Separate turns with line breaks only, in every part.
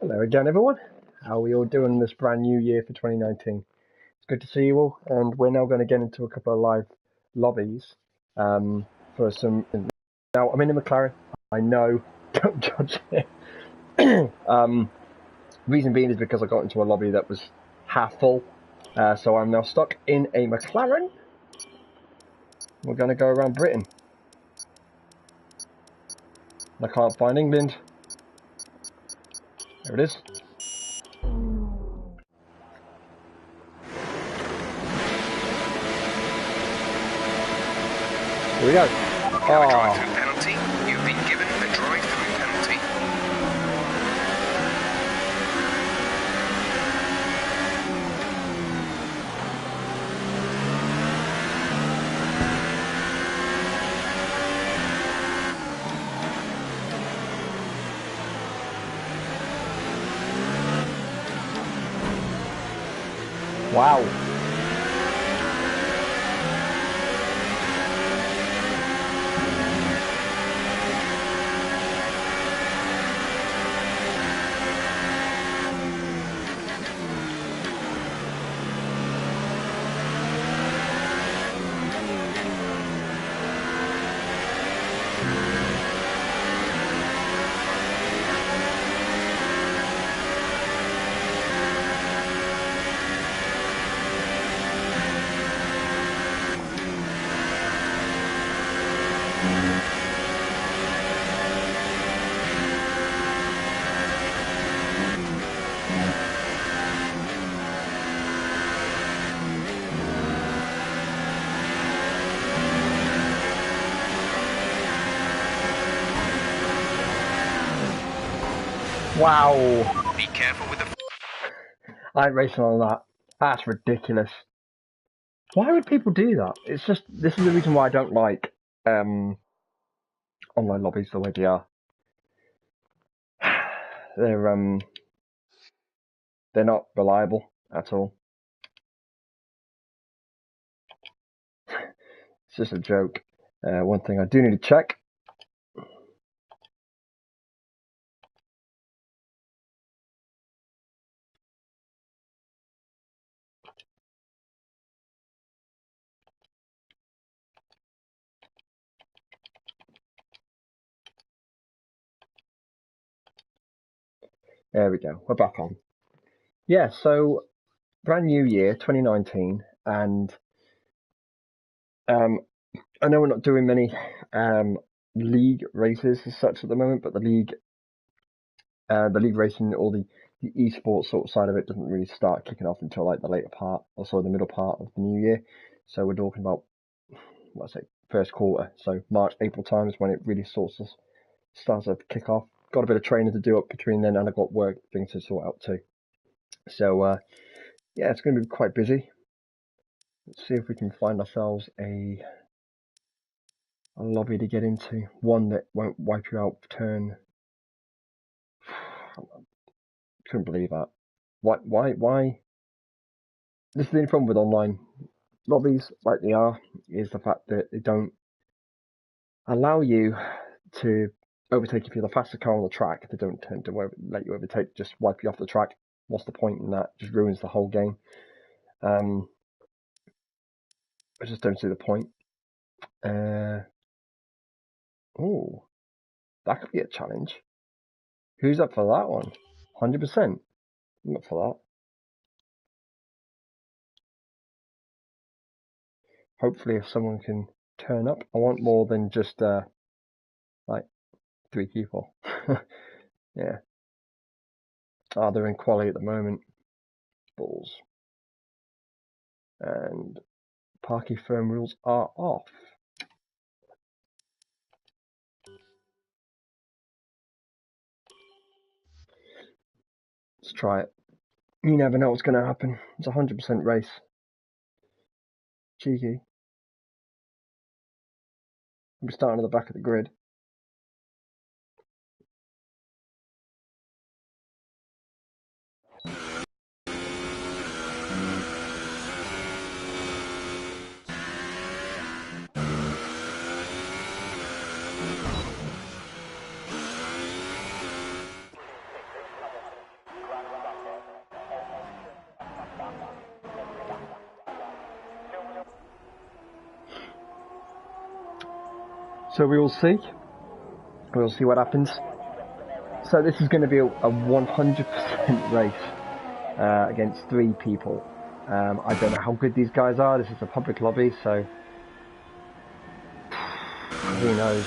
Hello again, everyone. How are we all doing this brand new year for 2019? It's good to see you all, and we're now going to get into a couple of live lobbies for some. Now, I'm in the McLaren. I know, don't judge it. Reason being is because I got into a lobby that was half full, so I'm now stuck in a McLaren. We're going to go around Britain. I can't find England. There it is. Here we go.
Drive-through penalty. You've been given a drive-through penalty.
Wow. Wow.
Be careful with the...
I ain't racing on that. That's ridiculous. Why would people do that? It's just, this is the reason why I don't like online lobbies the way they are. They're not reliable at all. It's just a joke. One thing I do need to check. There we go. We're back on. Yeah, so brand new year, 2019, and I know we're not doing many league races as such at the moment, but the league racing or the esports sort of side of it doesn't really start kicking off until like the later part, or so the middle part of the new year. So we're talking about, let's say, first quarter, so March, April time is when it really starts to kick off. Got a bit of training to do up between then, and I've got work things to sort out too. So yeah, it's going to be quite busy. Let's see if we can find ourselves a lobby to get into, one that won't wipe you out for turn. Couldn't believe that. Why? This is the only problem with online lobbies, like they are, is the fact that they don't allow you to overtake if you're the fastest car on the track. They don't tend to let you overtake, just wipe you off the track. What's the point in that? Just ruins the whole game. I just don't see the point. Oh, that could be a challenge. Who's up for that one? 100%. I'm up for that. Hopefully, if someone can turn up, I want more than just like 3 people. Yeah. They're in quali at the moment. Balls. And parky firm rules are off. Let's try it. You never know what's going to happen. It's a 100% race. Cheeky. I'm starting at the back of the grid. So we will see. We'll see what happens. So this is going to be a 100% race against 3 people. I don't know how good these guys are. This is a public lobby, so who knows.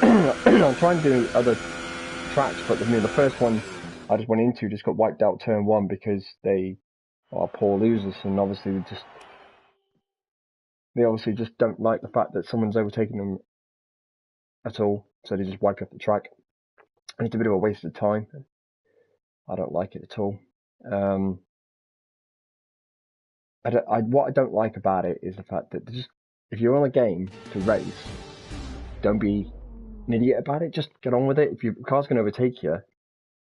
I'm trying to do other tracks, but the first one I just went into just got wiped out turn 1 because they are poor losers, and obviously they obviously just don't like the fact that someone's overtaking them at all, so they just wipe up the track. And it's a bit of a waste of time. I don't like it at all. What I don't like about it is the fact that if you're on a game to race, don't be an idiot about it. Just get on with it. If your car's going to overtake you,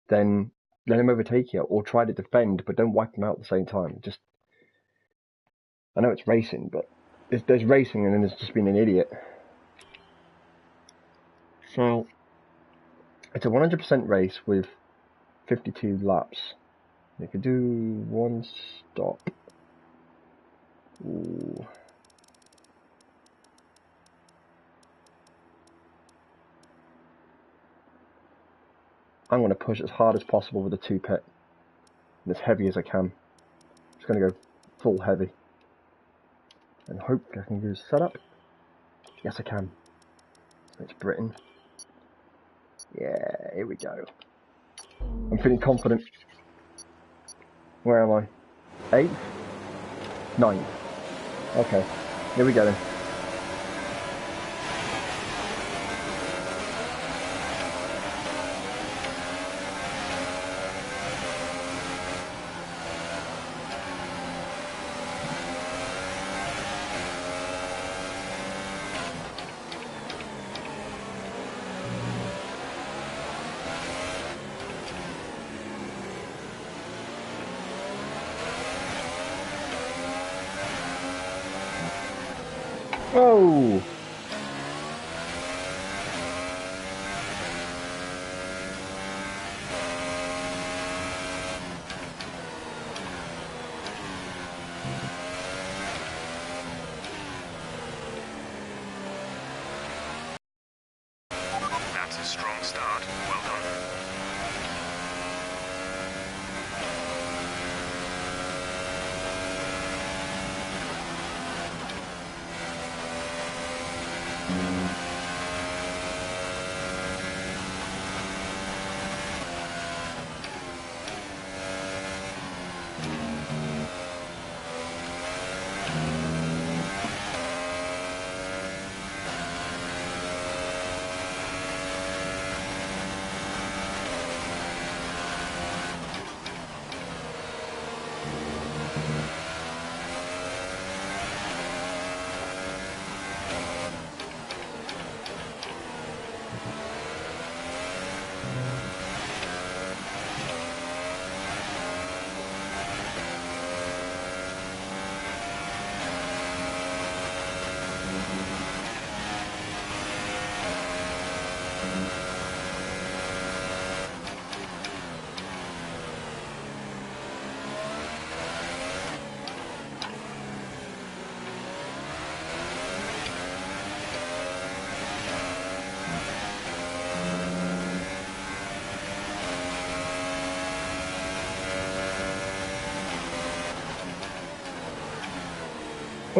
then let him overtake you, or try to defend, but don't wipe him out at the same time. I know it's racing, but there's racing and then there's just being an idiot. So it's a 100% race with 52 laps. You could do 1 stop. Ooh. I'm going to push as hard as possible with the 2-pit, and as heavy as I can. Just going to go full heavy, and hope I can do setup. Yes, I can. It's Britain. Yeah, here we go. I'm feeling confident. Where am I? 8th? 9th. Okay, here we go then. Oh!
That's a strong start. Well done.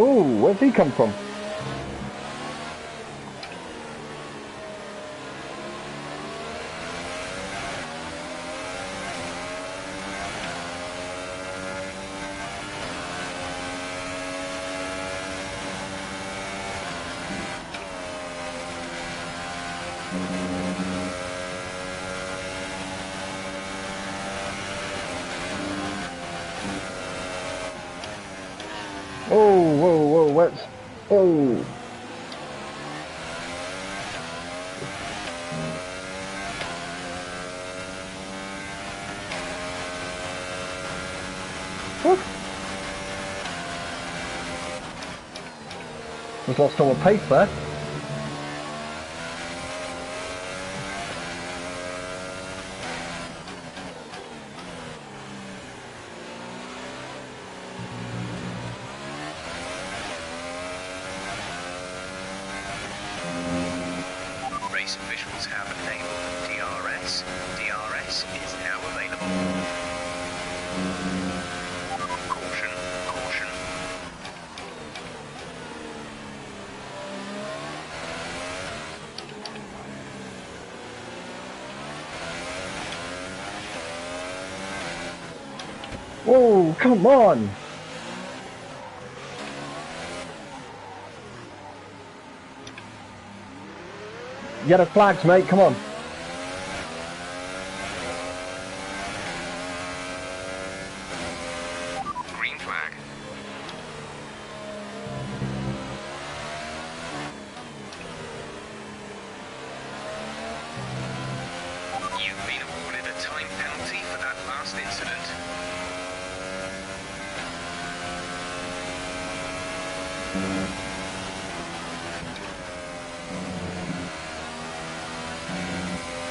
Oh, where's he come from? Oh, whoa, what's... Oh! What? Just lost all my pace there. Oh, come on! Yellow flags, mate, come on.
Green flag. You've been awarded a time penalty for that last incident.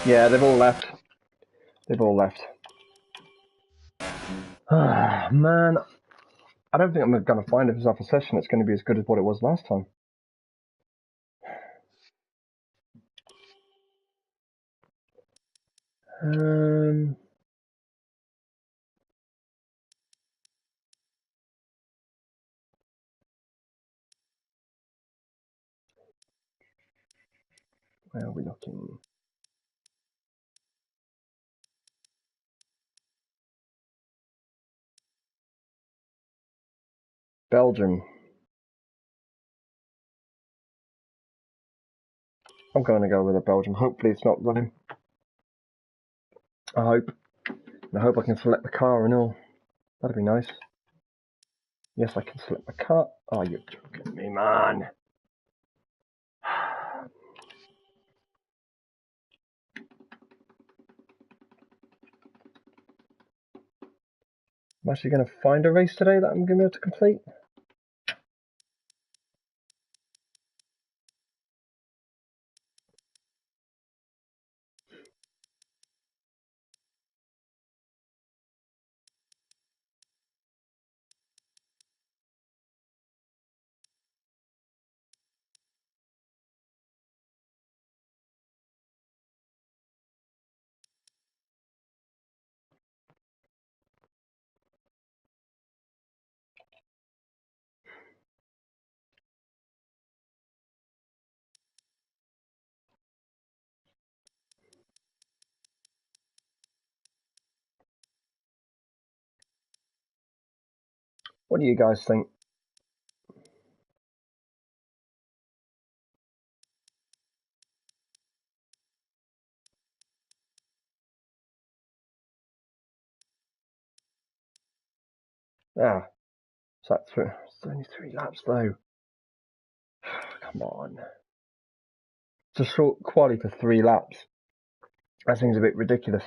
Yeah, they've all left. They've all left. Ah, man. I don't think I'm going to find myself a session that's going to be as good as what it was last time. Where are we looking? Belgium. I'm going to go with a Belgium. Hopefully it's not running. I hope I can select the car and all. That'd be nice. Yes, I can select the car. Oh, you're joking me, man. I'm actually going to find a race today that I'm going to be able to complete. What do you guys think? Ah, so that's it's only 3 laps though. Come on. It's a short quali for 3 laps. That seems a bit ridiculous.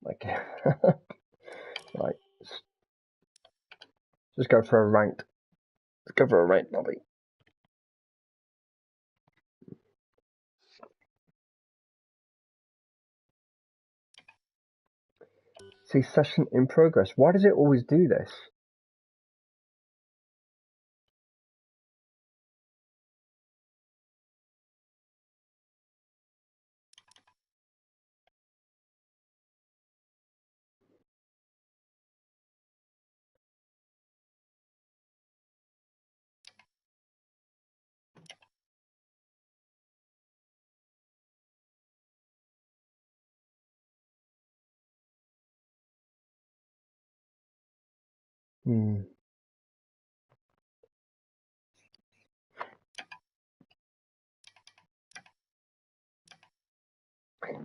Okay. Right. Just go for a ranked. Let's go for a ranked lobby. See, session in progress. Why does it always do this? Hmm.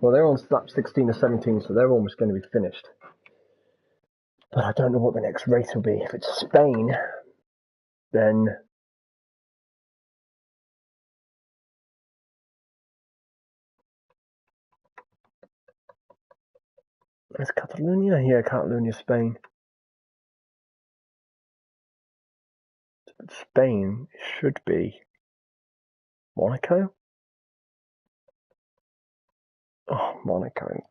Well, they're on lap 16 or 17, so they're almost going to be finished. But I don't know what the next race will be. If it's Spain, then it's Catalonia. Yeah, Catalonia, Spain. Spain should be Monaco. Oh, Monaco.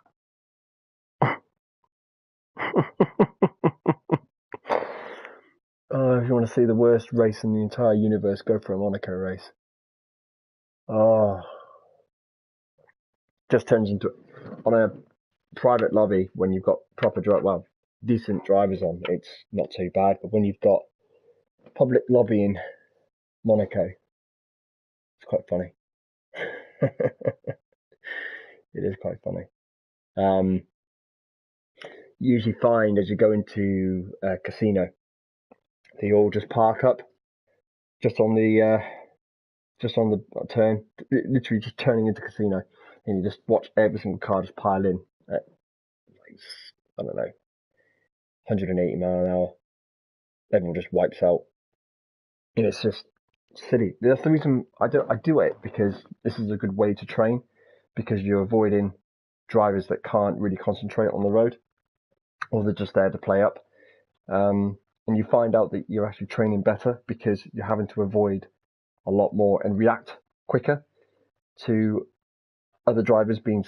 Oh, if you want to see the worst race in the entire universe, go for a Monaco race. Oh, just turns into on a private lobby when you've got proper drive. Well, decent drivers on, it's not too bad. But when you've got public lobby in Monaco, it's quite funny. It is quite funny. You usually find as you go into a casino, they all just park up just on the turn, literally just turning into casino, and you just watch every single car just pile in at, like, I don't know, 180 mile an hour. Everyone just wipes out. And it's just silly. That's the reason I do it, because this is a good way to train, because you're avoiding drivers that can't really concentrate on the road, or they're just there to play up. And you find out that you're actually training better because you're having to avoid a lot more and react quicker to other drivers being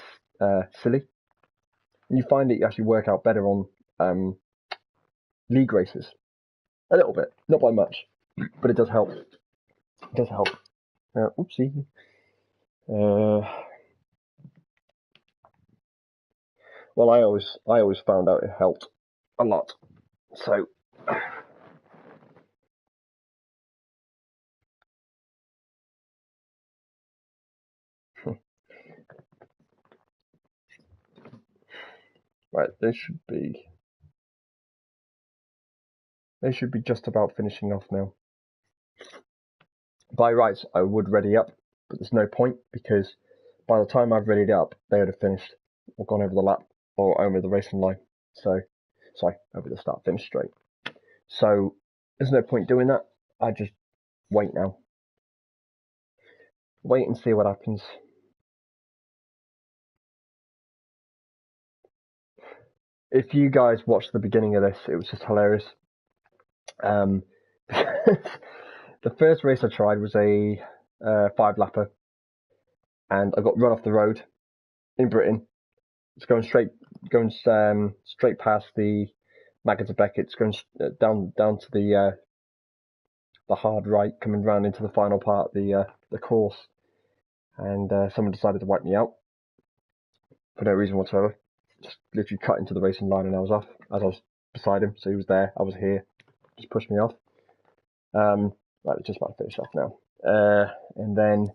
silly. And you find that you actually work out better on league races. A little bit, not by much, but it does help. It does help. Oopsie. Well, I always found out it helped a lot. So right, they should be just about finishing off now. By rights, I would ready up, but there's no point, because by the time I've readied up, they would have finished or gone over the lap or over the racing line. So, sorry, over the start finish straight. So there's no point doing that. I just wait now. Wait and see what happens. If you guys watched the beginning of this, it was just hilarious. The first race I tried was a 5-lapper, and I got run off the road in Britain. It's going straight past the Maggots of Beckett's, going down to the hard right, coming round into the final part of the course, and someone decided to wipe me out for no reason whatsoever. Just literally cut into the racing line, and I was off as I was beside him. So he was there, I was here, just pushed me off. Right, it's just about to finish off now. And then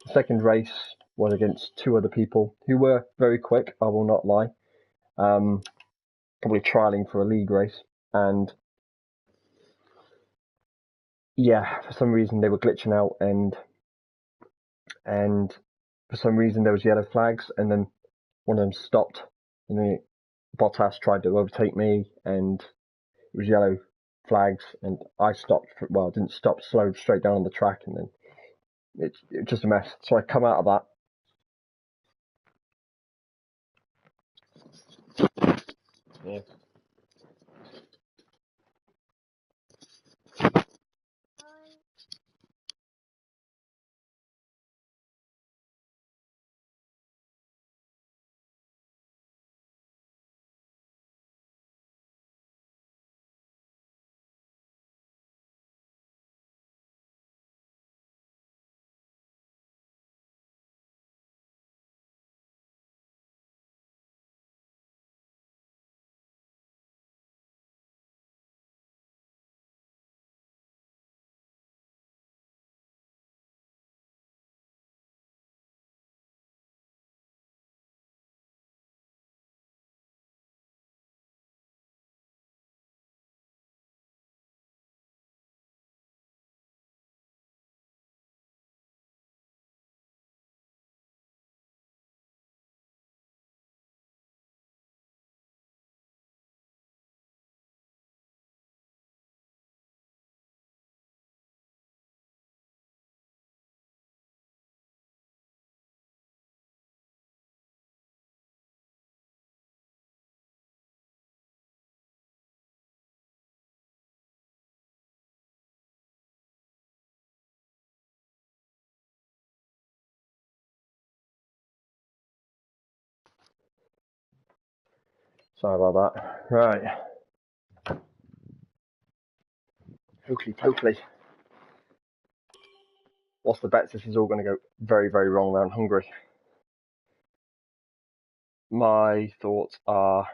the second race was against 2 other people who were very quick, I will not lie. Probably trialing for a league race, and yeah, for some reason they were glitching out, and for some reason there was yellow flags, and then one of them stopped, and then Bottas tried to overtake me, and it was yellow flags, and I stopped. Didn't stop, slowed straight down on the track, and then it's just a mess. So I come out of that. Yeah. Sorry about that. Right. Hopefully. What's the bets? This is all going to go very, very wrong around Hungary. My thoughts are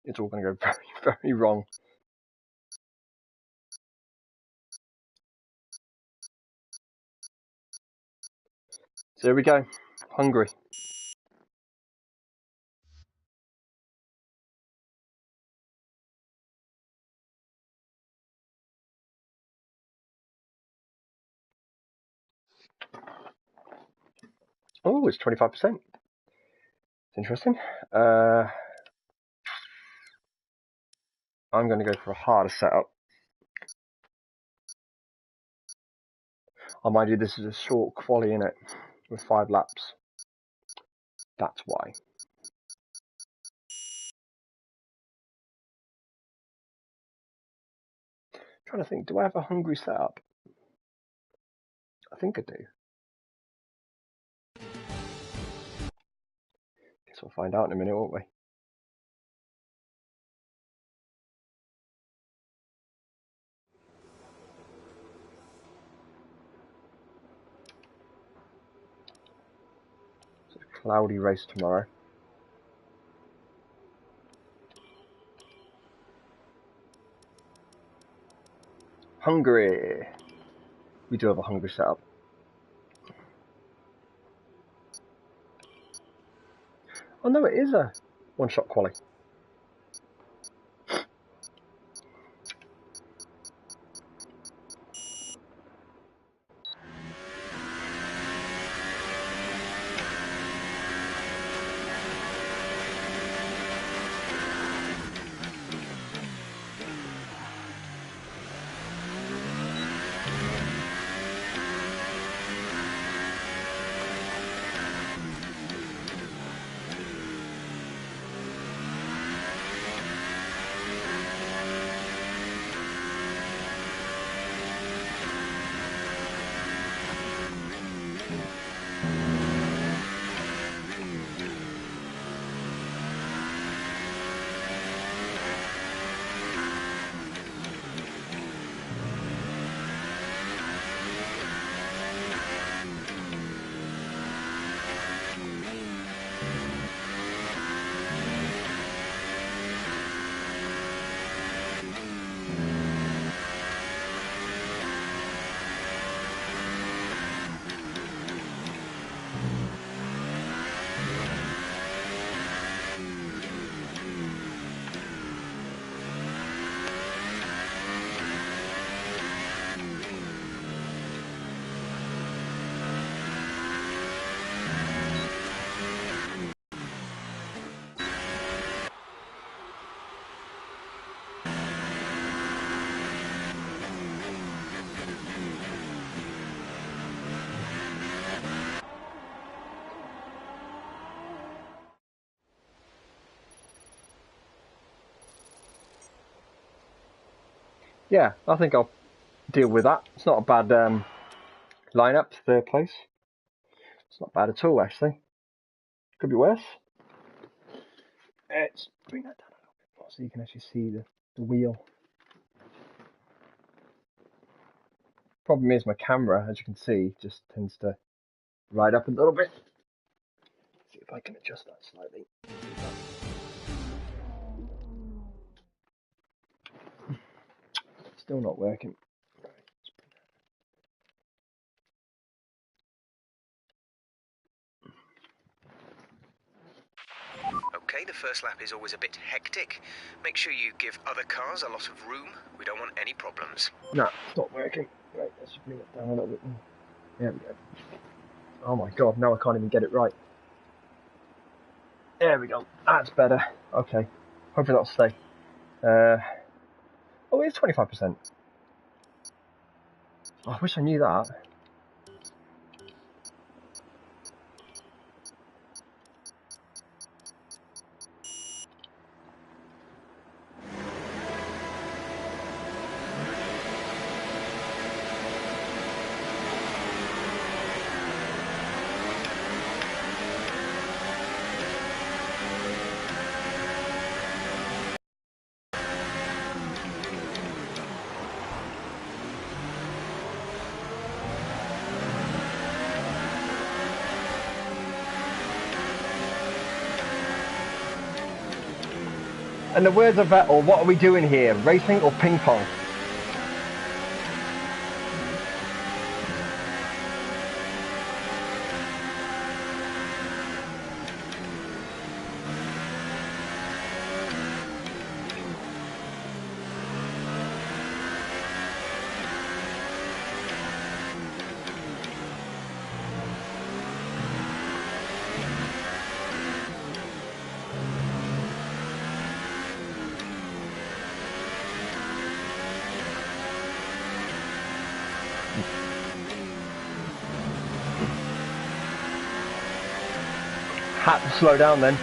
it's all going to go very, very wrong. So here we go, Hungary. Oh, it's 25%. It's interesting. I'm going to go for a harder setup. I might do this as a short quali in it with 5 laps. That's why. I'm trying to think, do I have a Hungary setup? I think I do. Guess we'll find out in a minute, won't we? It's a cloudy race tomorrow. Hungary. We do have a Hungary setup. Oh no, it is a one-shot quali. Yeah, I think I'll deal with that. It's not a bad lineup, 3rd place. It's not bad at all, actually. Could be worse. Let's bring that down a little bit more so you can actually see the wheel. Problem is my camera, as you can see, just tends to ride up a little bit. Let's see if I can adjust that slightly. Still not working.
Okay, the first lap is always a bit hectic. Make sure you give other cars a lot of room. We don't want any problems.
No, it's not working. Right, let's bring it down a little bit more. There we go. Oh my god, now I can't even get it right. There we go. That's better. Okay. Hopefully that'll stay. Oh, it's 25%. Oh, I wish I knew that. In the words of Vettel, what are we doing here? Racing or ping pong? Had to slow down then.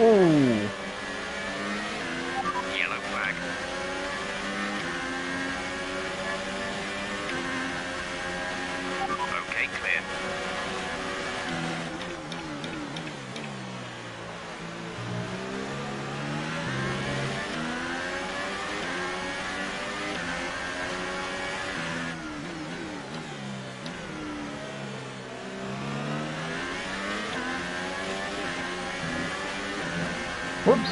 Ooh.
Yellow flag. Okay, clear.
Whoops.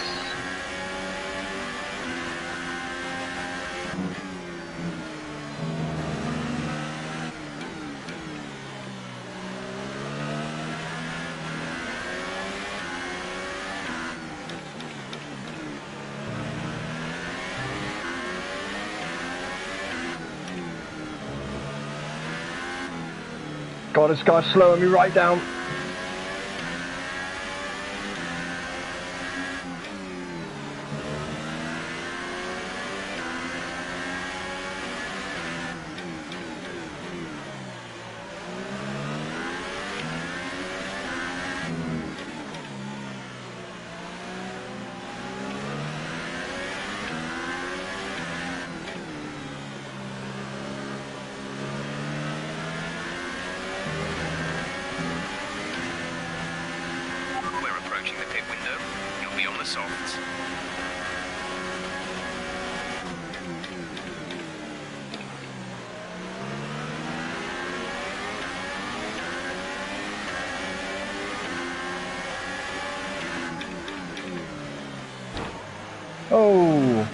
God, this guy's slowing me right down.
We're approaching the pit window. You'll be on the softs.
Oh.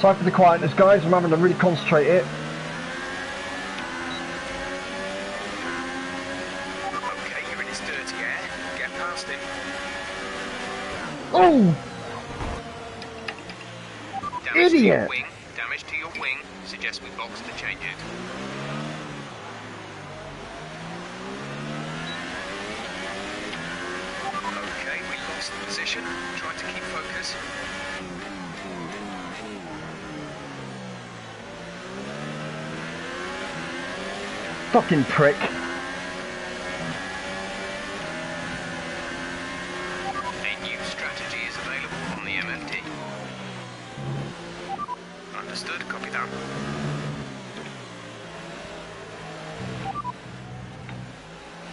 Sorry for the quietness, guys. I'm having to really concentrate here.
Okay, you're in his dirty air. Get past him.
Oh!
Damage to your
Idiot!
wing. Damage to your wing. Suggest we box to change it. Okay, we lost the position. Try to keep focus.
Fucking prick.
A new strategy is available on the MFD. Understood, copy that.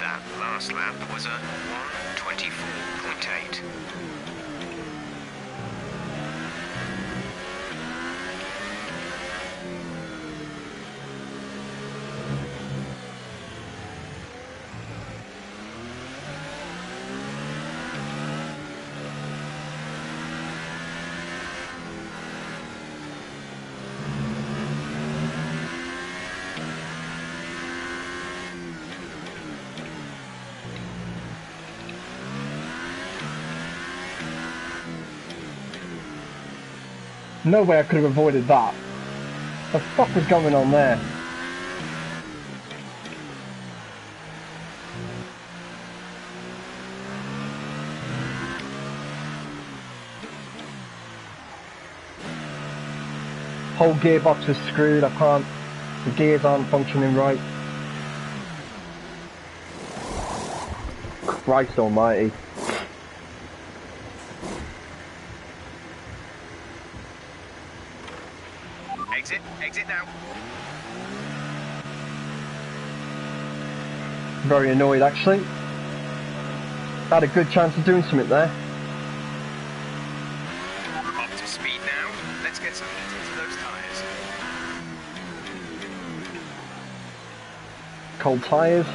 That last lap was a 1:24.8.
No way I could have avoided that. The fuck was going on there? Whole gearbox is screwed, I can't, the gears aren't functioning right. Christ almighty.
Exit now.
Very annoyed actually. Had a good chance of doing something there.
Up to speed now. Let's get some heat into those tyres.
Cold tyres.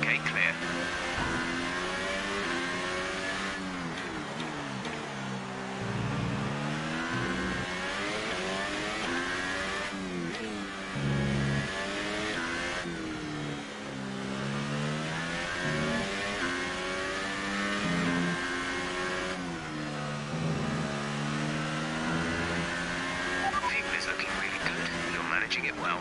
Okay, clear. Fuel is looking really good. You're managing it well.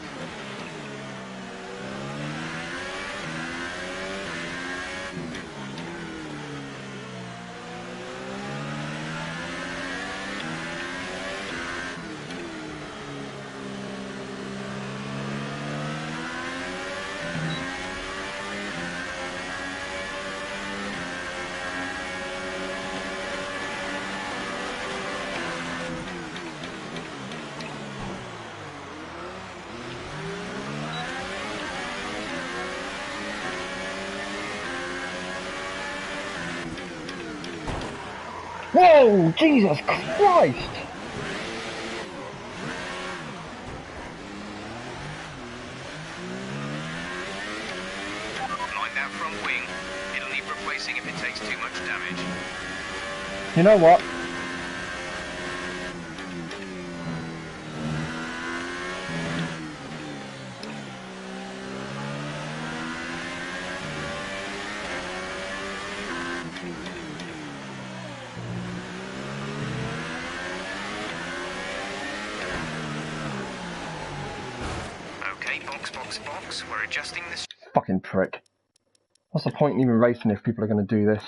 Whoa! Jesus Christ!
Mind that front wing. It'll need replacing if it takes too much damage.
You know what?
Okay, box. We're adjusting this.
Fucking prick. What's the point in even racing if people are going to do this?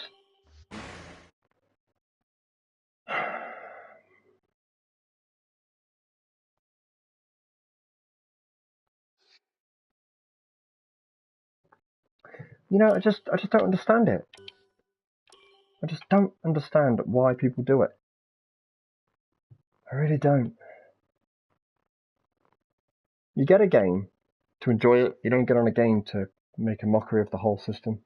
You know, I just don't understand it. I just don't understand why people do it. I really don't. You get a game to enjoy it. You don't get on a game to make a mockery of the whole system.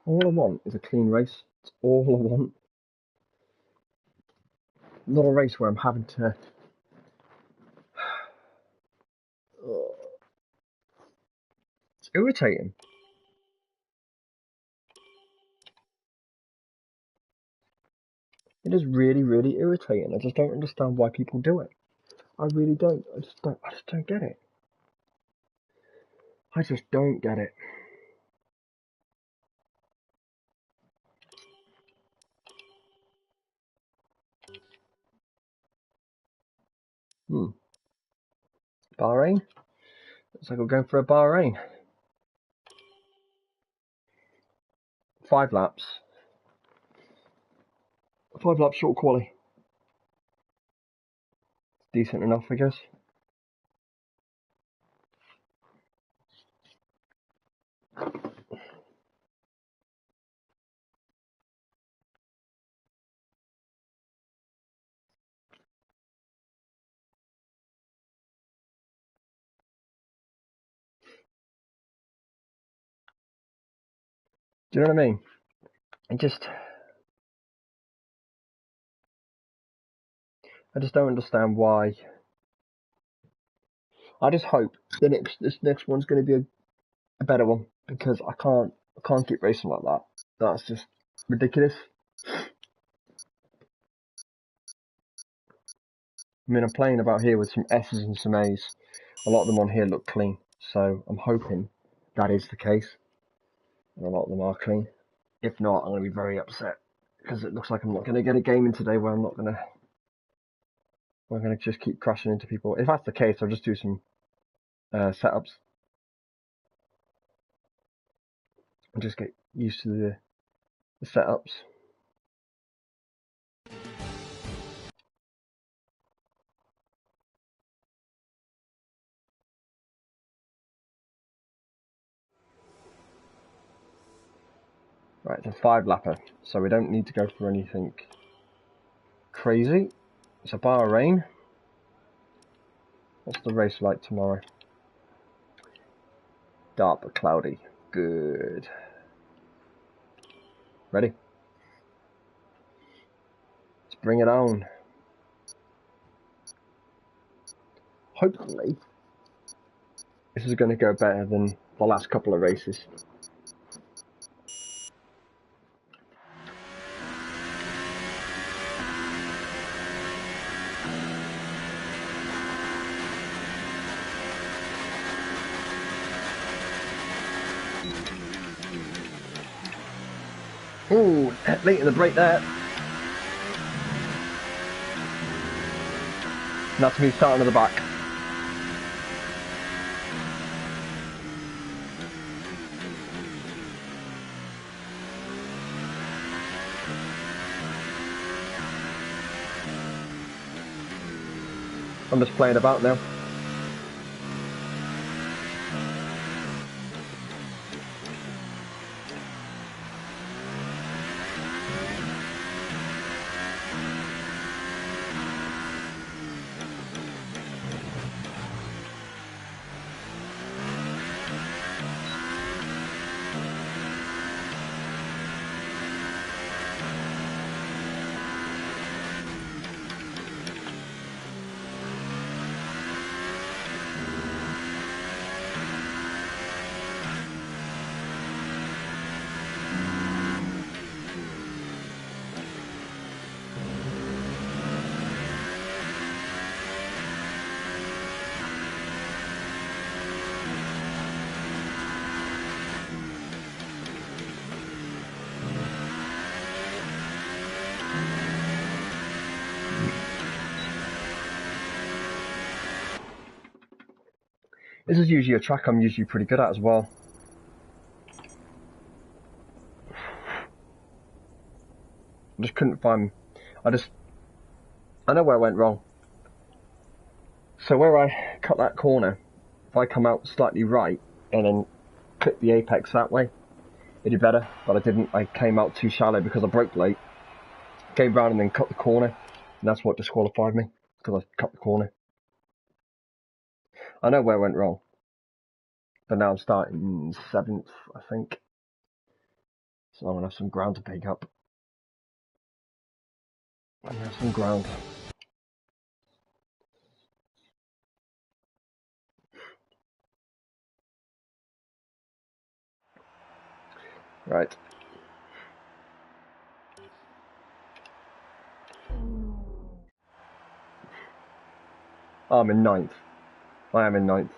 All I want is a clean race. It's all I want. Not a race where I'm having to... It's irritating. It is really, really irritating. I just don't understand why people do it. I really don't. I just don't get it. I just don't get it. Bahrain? Looks like we're going for a Bahrain. 5 laps. 5 laps short quali. Decent enough, I guess. Do you know what I mean? I just don't understand why. I just hope this next one's going to be a better one, because I can't keep racing like that. That's just ridiculous. I mean, I'm playing about here with some S's and some A's. A lot of them on here look clean, so I'm hoping that is the case, and a lot of them are clean. If not, I'm going to be very upset, because it looks like I'm not going to get a game in today where we're going to just keep crashing into people. If that's the case, I'll just do some setups and just get used to the setups. Right, it's a 5-lapper, so we don't need to go for anything crazy. It's a Bahrain. What's the race like tomorrow? Dark but cloudy. Good. Ready? Let's bring it on. Hopefully, this is going to go better than the last couple of races. Ooh, late in the break there. And that's me starting at the back. I'm just playing about now. This is usually a track I'm usually pretty good at as well. I just couldn't find... I know where I went wrong. So where I cut that corner, if I come out slightly right and then clip the apex that way, it'd be better, but I didn't. I came out too shallow because I broke late. Came round and then cut the corner, and that's what disqualified me, because I cut the corner. I know where I went wrong, but now I'm starting 7th, I think. So I'm going to have some ground to pick up. I'm going to have some ground. Right. I'm in 9th. I am in 9th.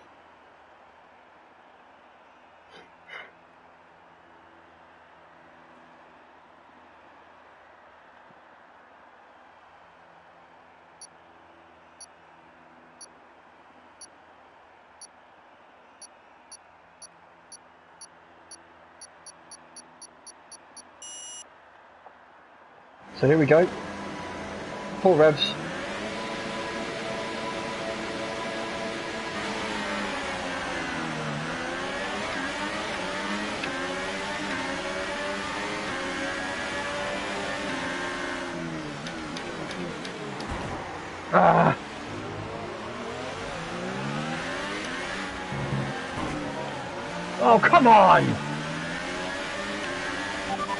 So here we go. Full revs. Ah! Oh, come on!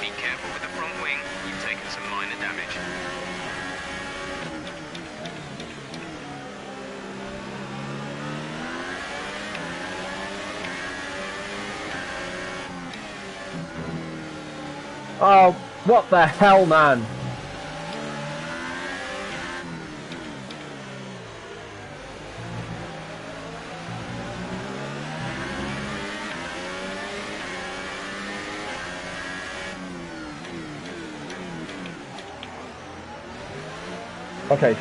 Be careful with the front wing. You've taken some minor damage.
Oh, what the hell, man? Okay.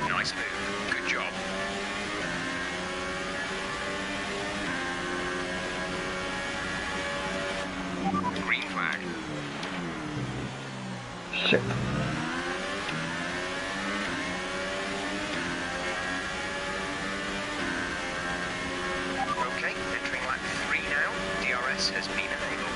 Nice move. Good job. Green flag.
Shit.
Okay, entering lap 3 now. DRS has been enabled.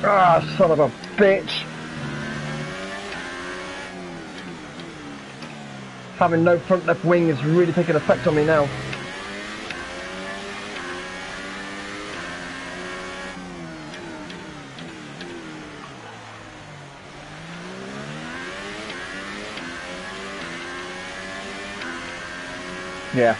Ah, son of a bitch! Having no front left wing is really taking effect on me now. Yeah.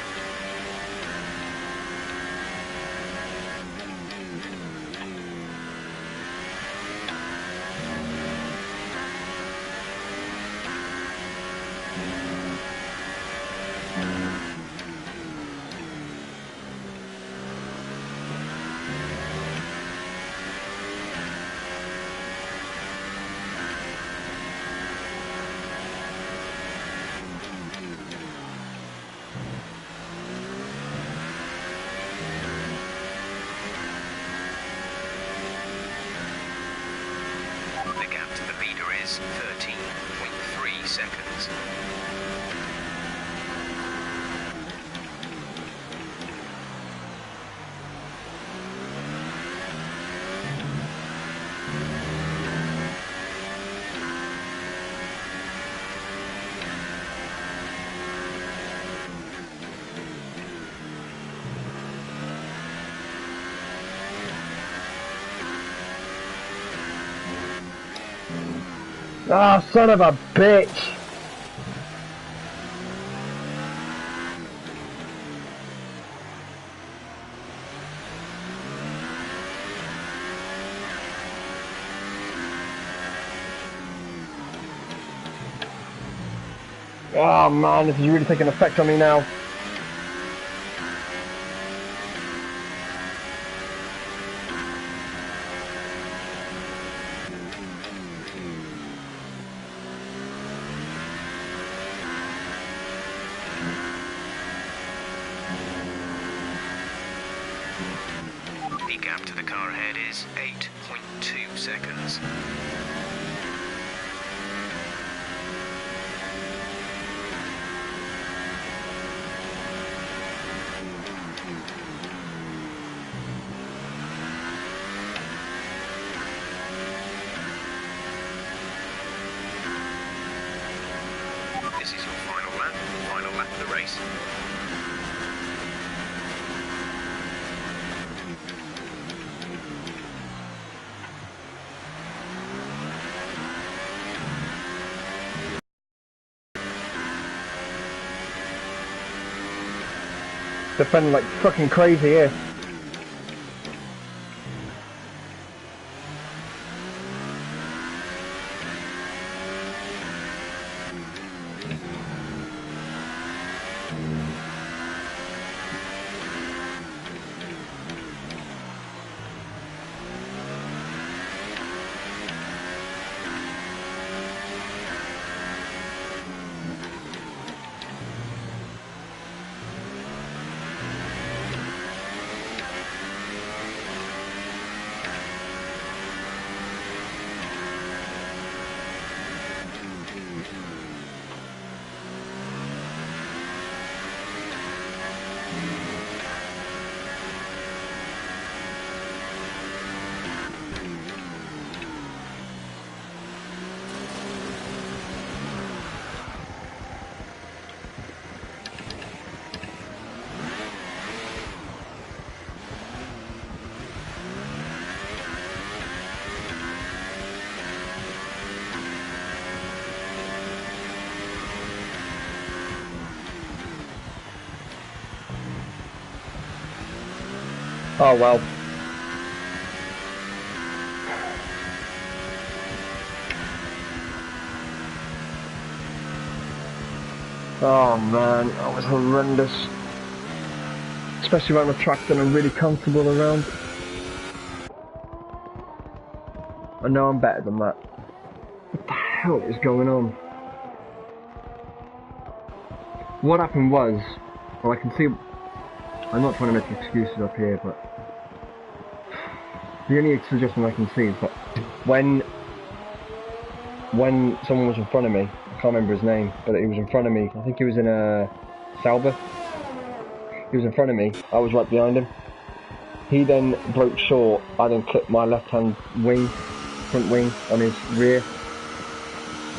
The gap to the leader is 13.3 seconds.
Ah, son of a bitch! Oh man, this is really taking effect on me now.
The gap to the car ahead is 8.2 seconds. This is your final lap of the race.
Defending like fucking crazy here. Oh well. Oh man, that was horrendous. Especially around a track that I'm really comfortable around. I know I'm better than that. What the hell is going on? What happened was, well, I can see, I'm not trying to make excuses up here, but the only suggestion I can see is that when someone was in front of me, I can't remember his name, but he was in front of me, I think he was in a Sauber. He was in front of me, I was right behind him. He then broke short, I then clipped my left hand wing, front wing on his rear.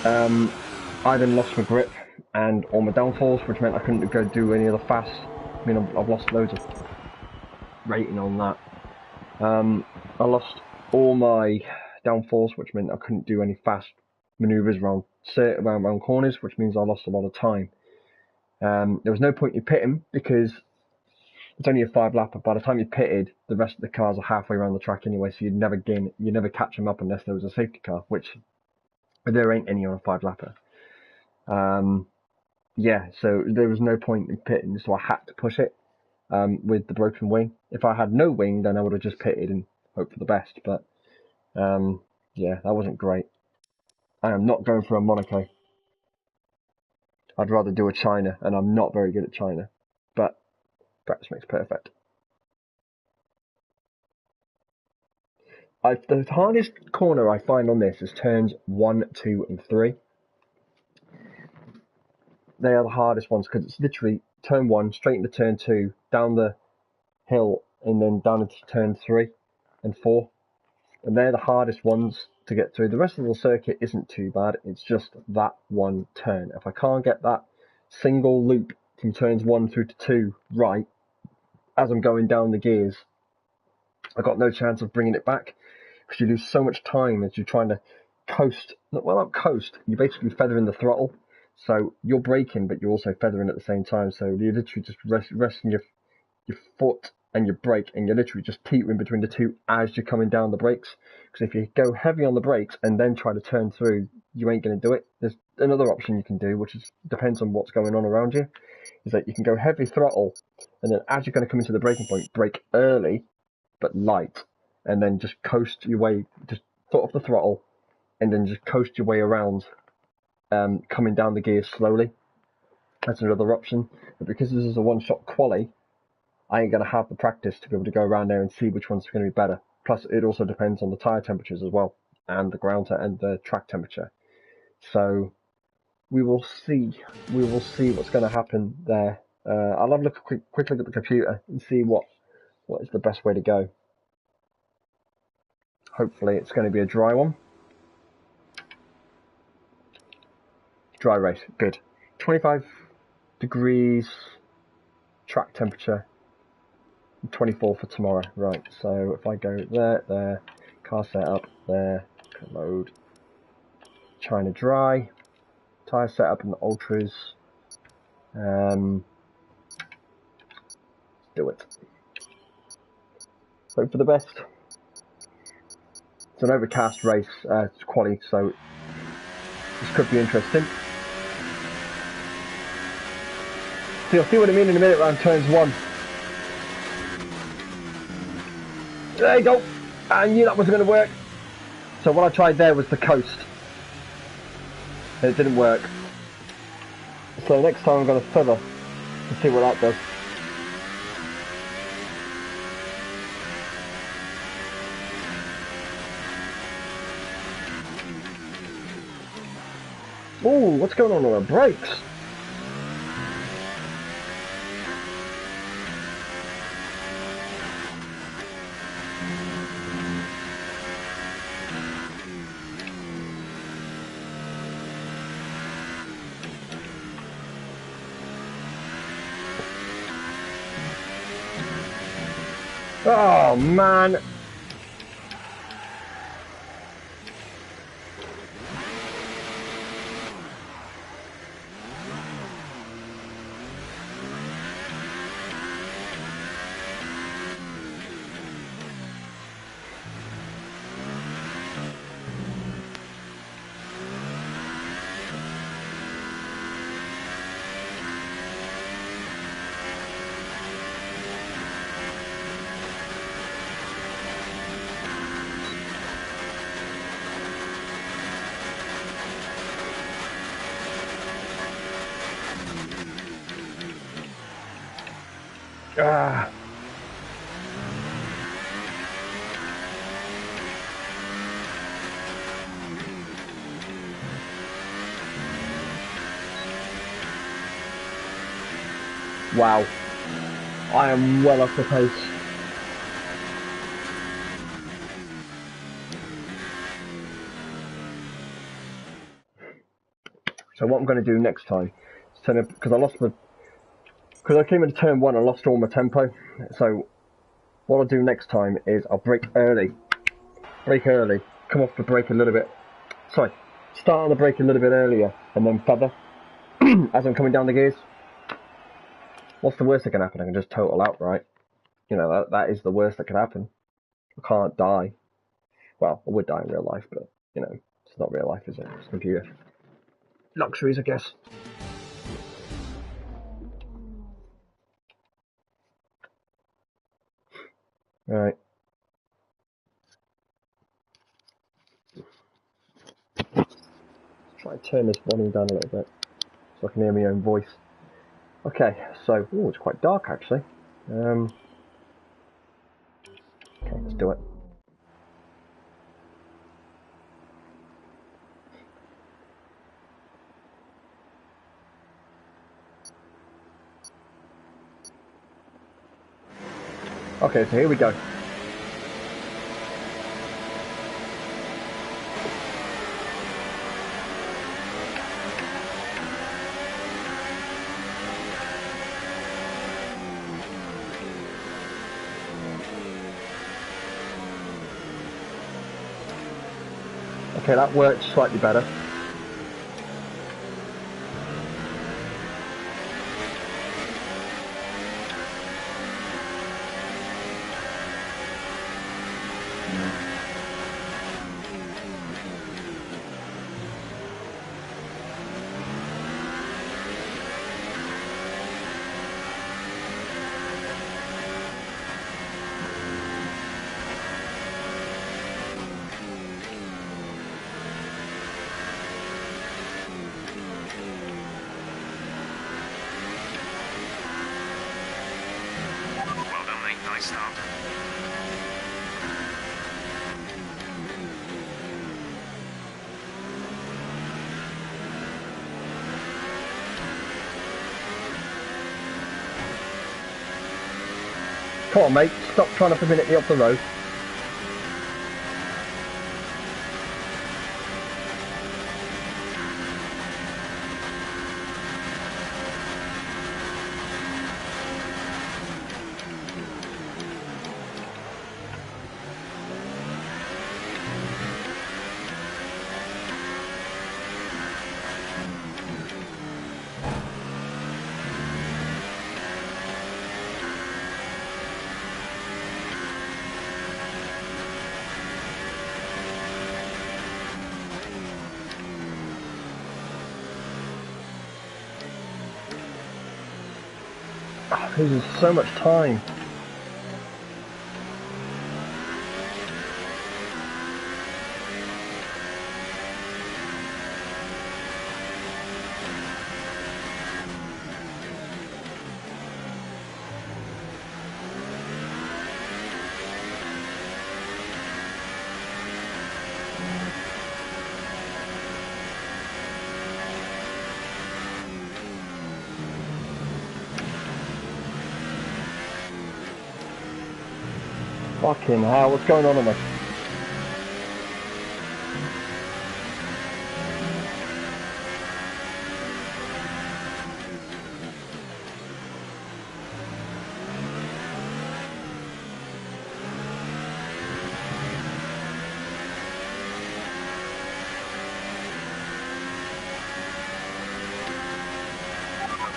I then lost my grip and all my downforce, which meant I couldn't go do any of the fast. I mean, I've lost loads of rating on that. I lost all my downforce, which meant I couldn't do any fast manoeuvres around corners, which means I lost a lot of time. There was no point in pitting because it's only a 5-lapper. By the time you pitted, the rest of the cars are halfway around the track anyway, so you'd never catch them up unless there was a safety car, which there ain't any on a 5-lapper. Yeah, so there was no point in pitting, so I had to push it with the broken wing. If I had no wing, then I would have just pitted and hoped for the best, but yeah, that wasn't great. I am not going for a Monaco. I'd rather do a China, and I'm not very good at China, but practice makes perfect. The hardest corner I find on this is turns 1, 2, and 3. They are the hardest ones because it's literally turn 1, straight into turn 2, down the hill, and then down into turn 3 and 4. And they're the hardest ones to get through. The rest of the circuit isn't too bad. It's just that one turn. If I can't get that single loop from turns 1 through to 2 right as I'm going down the gears, I've got no chance of bringing it back because you lose so much time as you're trying to coast. Well, not coast. You're basically feathering the throttle. So you're braking, but you're also feathering at the same time. So you're literally just resting your foot and your brake, and you're literally just teetering between the two as you're coming down the brakes. Because if you go heavy on the brakes and then try to turn through, you ain't going to do it. There's another option you can do, which depends on what's going on around you, is that you can go heavy throttle, and then as you're going to come into the braking point, brake early but light, and then just coast your way, just foot off the throttle, and then just coast your way around, coming down the gears slowly. That's another option. But because this is a one-shot quali, I ain't going to have the practice to be able to go around there and see which one's going to be better. Plus, it also depends on the tyre temperatures as well, and the ground and the track temperature. So we will see. We will see what's going to happen there. I'll have a quick look at the computer and see what is the best way to go. Hopefully, it's going to be a dry one. Dry race, good. 25 degrees track temperature. 24 for tomorrow, right? So if I go there, car setup, there, load, China dry, tyre setup in the ultras, do it. Hope for the best. It's an overcast race, it's quali, so this could be interesting. So you'll see what I mean in a minute around turns 1. There you go. I knew that wasn't going to work. So what I tried there was the coast. And it didn't work. So next time I'm going to feather and see what that does. Ooh, what's going on with the brakes? Oh man. Ah. Wow. I am well off the pace. So what I'm going to do next time is turn up, because I came into turn 1 and lost all my tempo. So what I'll do next time is I'll brake early, come off the brake a little bit. Sorry, start on the brake a little bit earlier and then feather as I'm coming down the gears. What's the worst that can happen? I can just total out, right? You know, that is the worst that can happen. I can't die. Well, I would die in real life, but, you know, it's not real life, is it? It's computer. Luxuries, I guess. Alright. Try and turn this volume down a little bit so I can hear my own voice. Okay, so, ooh, it's quite dark actually. Okay, let's do it. Okay, so here we go. Okay, that worked slightly better.
Well done, mate. Nice start.
Come on, mate, stop trying to permit me off the road. Oh, this is so much time. Fucking hell, what's going on with me?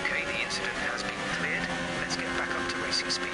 Okay, the incident has been cleared. Let's get back up to racing speed.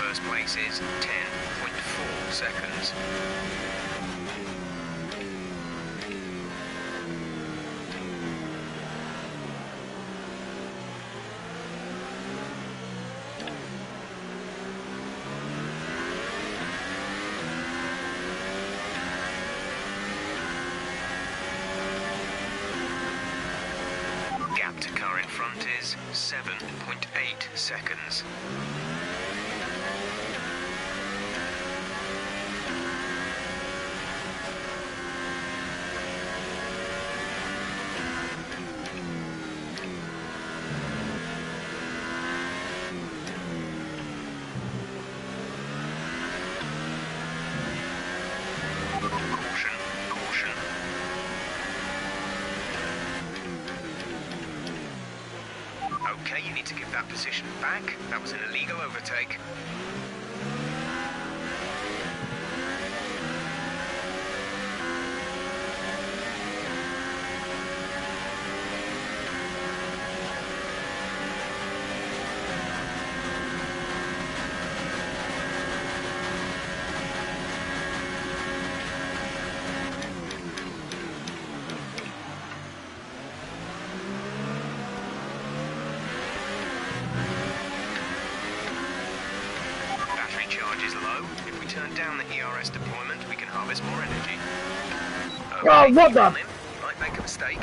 first place is 10.4 seconds. Gap to car in front is 7.8 seconds. Caution, caution. Okay, you need to give that position back. That was an illegal overtake. Battery charge is low. If we turn down the ERS deployment, we can harvest more energy. Okay,
Oh, what
keep
the?
on him. You might make a mistake.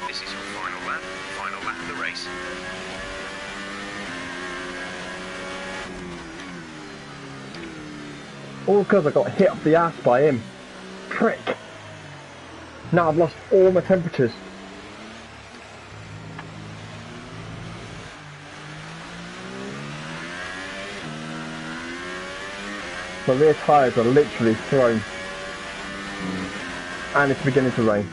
This is your final lap of the race.
All because I got hit up the ass by him. Prick. Now I've lost all my temperatures. My rear tyres are literally thrown. And it's beginning to rain.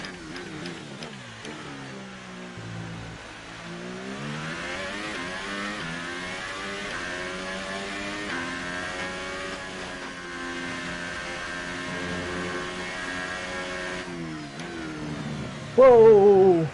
Whoa!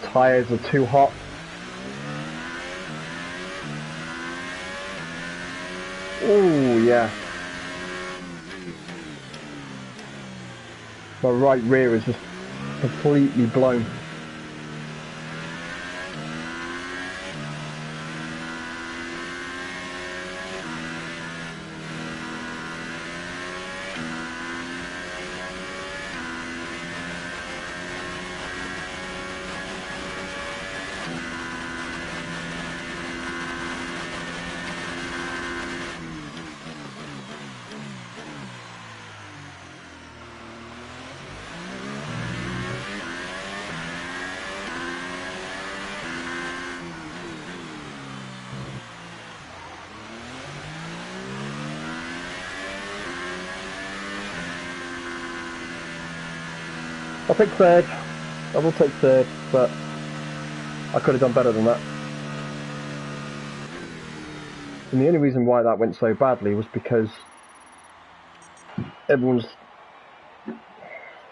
Tires are too hot. Oh yeah. My right rear is just completely blown. I'll take third. I will take third, but I could have done better than that. And the only reason why that went so badly was because everyone's...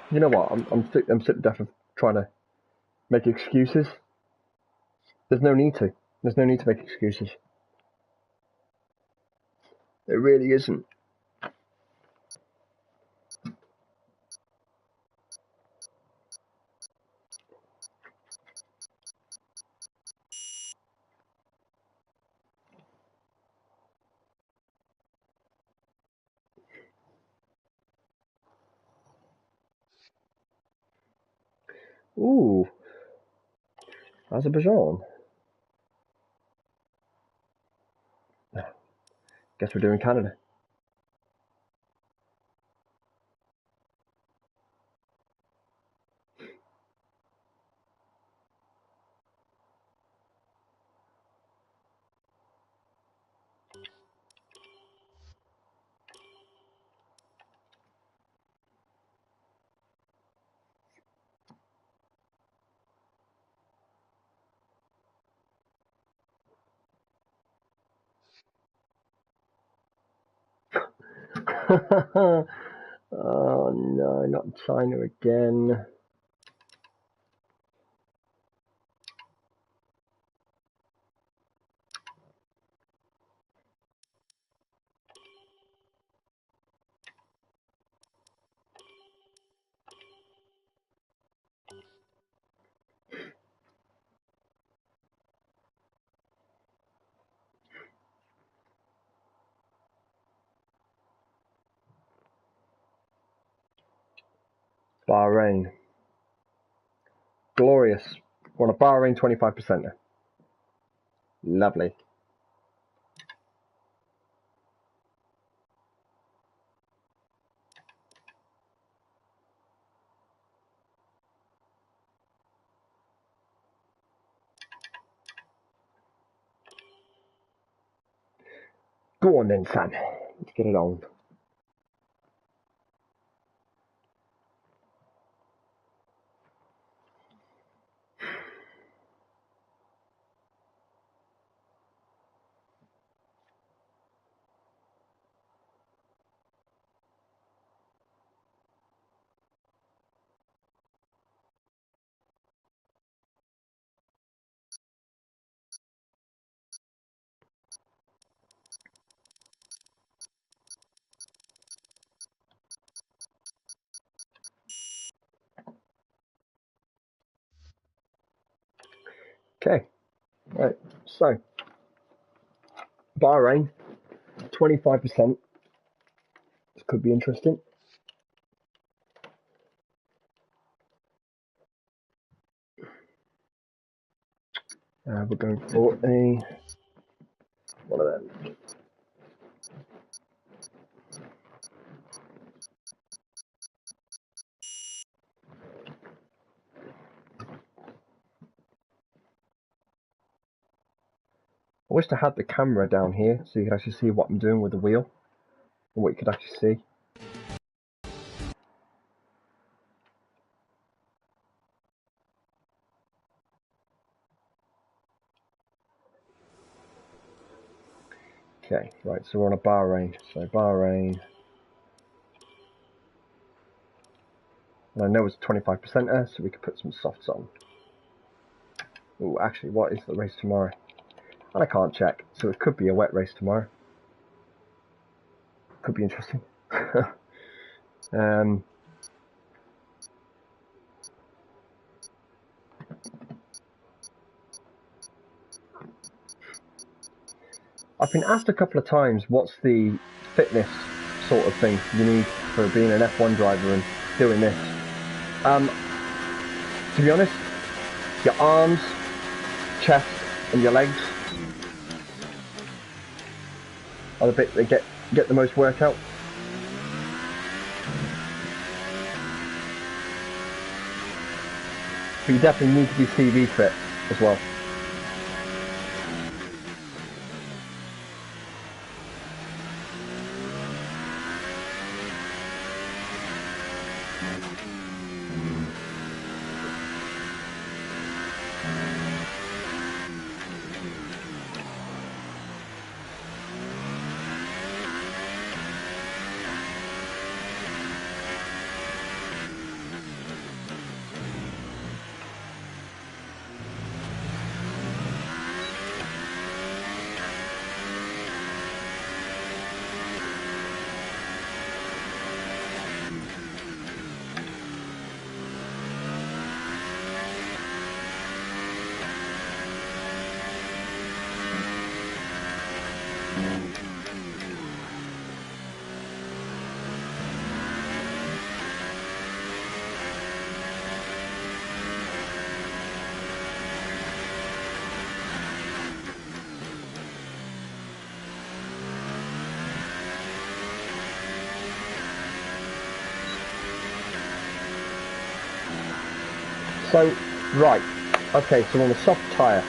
You know what? I'm sick to death of trying to make excuses. There's no need to. There's no need to make excuses. There really isn't. Ooh. Azerbaijan. Guess we're doing Canada. Oh no, not China again. Bahrain. Glorious. Want a Bahrain 25%er. Lovely. Go on then, Sam. Let's get it on. Okay. Right. So, Bahrain, 25%. This could be interesting. We're going for a one of them. I wish I had the camera down here so you could actually see what I'm doing with the wheel and what you could actually see. Okay, right, so we're on a Bahrain. So Bahrain. And I know it's 25%er, so we could put some softs on. Oh, actually, what is the race tomorrow? And I can't check, so it could be a wet race tomorrow. Could be interesting. I've been asked a couple of times what's the fitness sort of thing you need for being an F1 driver and doing this. To be honest, your arms, chest and your legs are the bit that get the most workout. But you definitely need to be CV fit as well. So, right, okay, so we're on the soft tyre,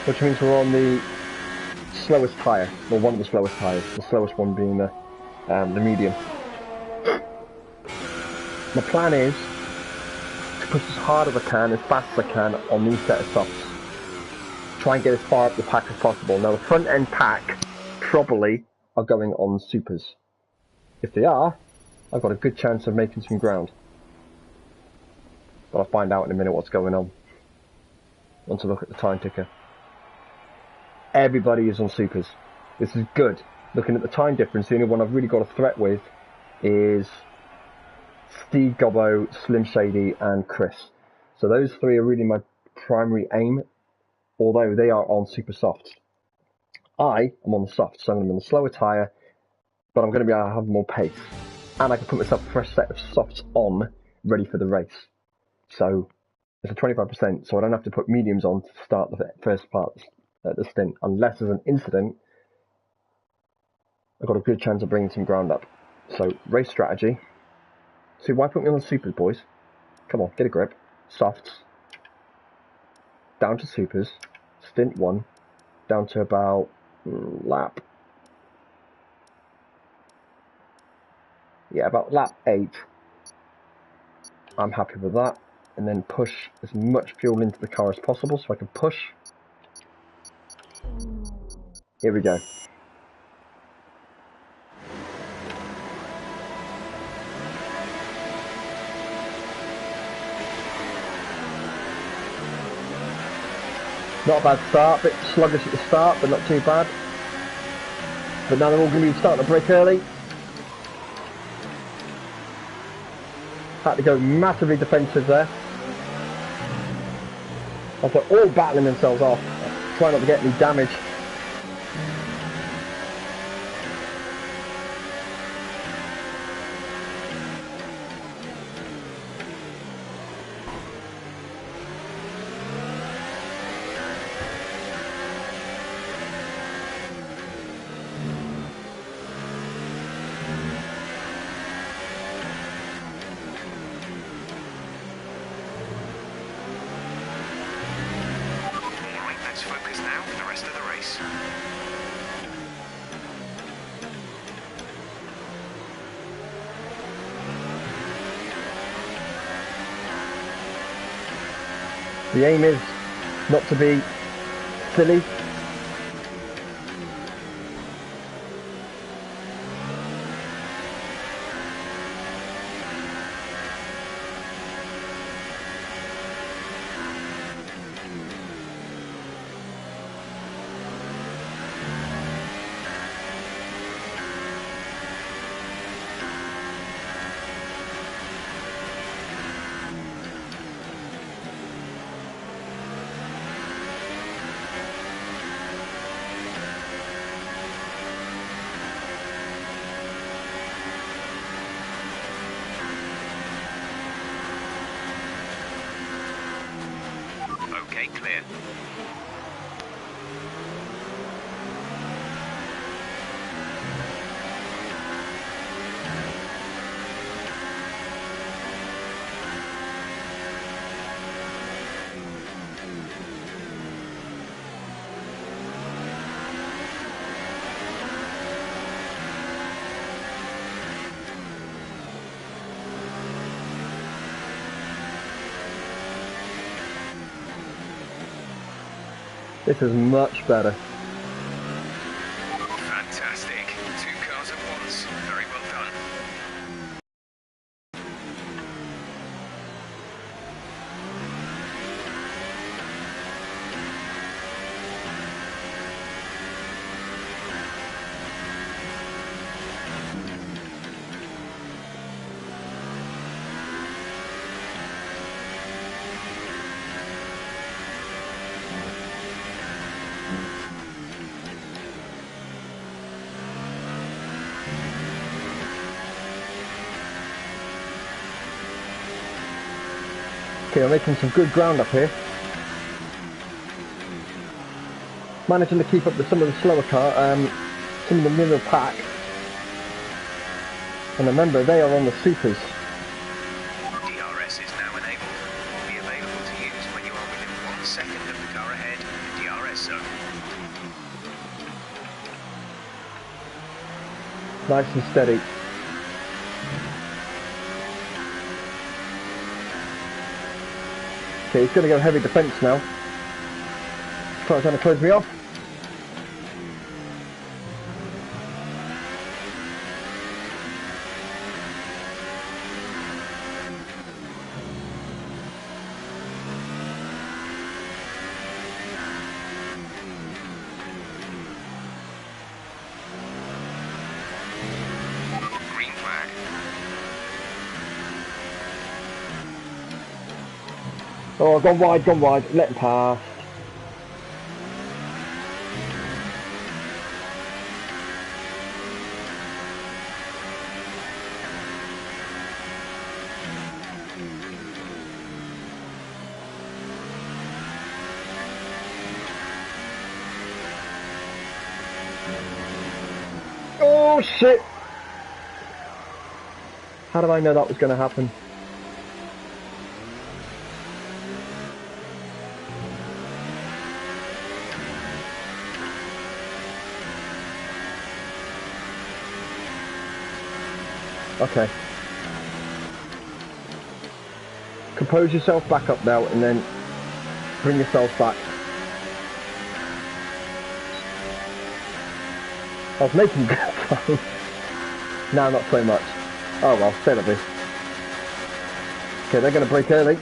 which means we're on the slowest tyre, or one of the slowest tyres, the slowest one being the medium. My plan is to push as hard as I can, as fast as I can on these set of softs. Try and get as far up the pack as possible. Now the front end pack probably are going on supers. If they are, I've got a good chance of making some ground. But I'll find out in a minute what's going on. Once I look at the time ticker. Everybody is on supers. This is good. Looking at the time difference, the only one I've really got a threat with is Steve Gobbo, Slim Shady, and Chris. So those three are really my primary aim, although they are on super softs. I am on the soft, so I'm going to be on the slower tyre, but I'm going to be able to have more pace. And I can put myself a fresh set of softs on, ready for the race. So it's a 25%, so I don't have to put mediums on to start the first part of the stint. Unless there's an incident, I've got a good chance of bringing some ground up. So, race strategy. See, why put me on the supers, boys? Come on, get a grip. Softs. Down to supers. Stint 1. Down to about lap. Yeah, about lap 8. I'm happy with that. And then push as much fuel into the car as possible so I can push. Here we go. Not a bad start, a bit sluggish at the start, but not too bad. But now they're all going to be starting to break early. Had to go massively defensive there. As they're all battling themselves off, trying not to get any damage. The aim is not to be silly.
Okay, clear.
This is much better.
Fantastic. 2 cars at once. Very well done.
Okay, I'm making some good ground up here. Managing to keep up with some of the slower car, some of the middle pack. And remember, they are on the supers.
DRS is now enabled. Will be available to use when you are within 1 second of the car ahead. DRS zone.
Nice and steady. Okay, he's going to go heavy defence now. Trying to close me off. Oh, gone wide, let him pass. Oh shit! How did I know that was going to happen? Okay. Compose yourself back up now and then bring yourself back. I was making good time. Now not so much. Oh well, say that be. Okay, they're going to break early.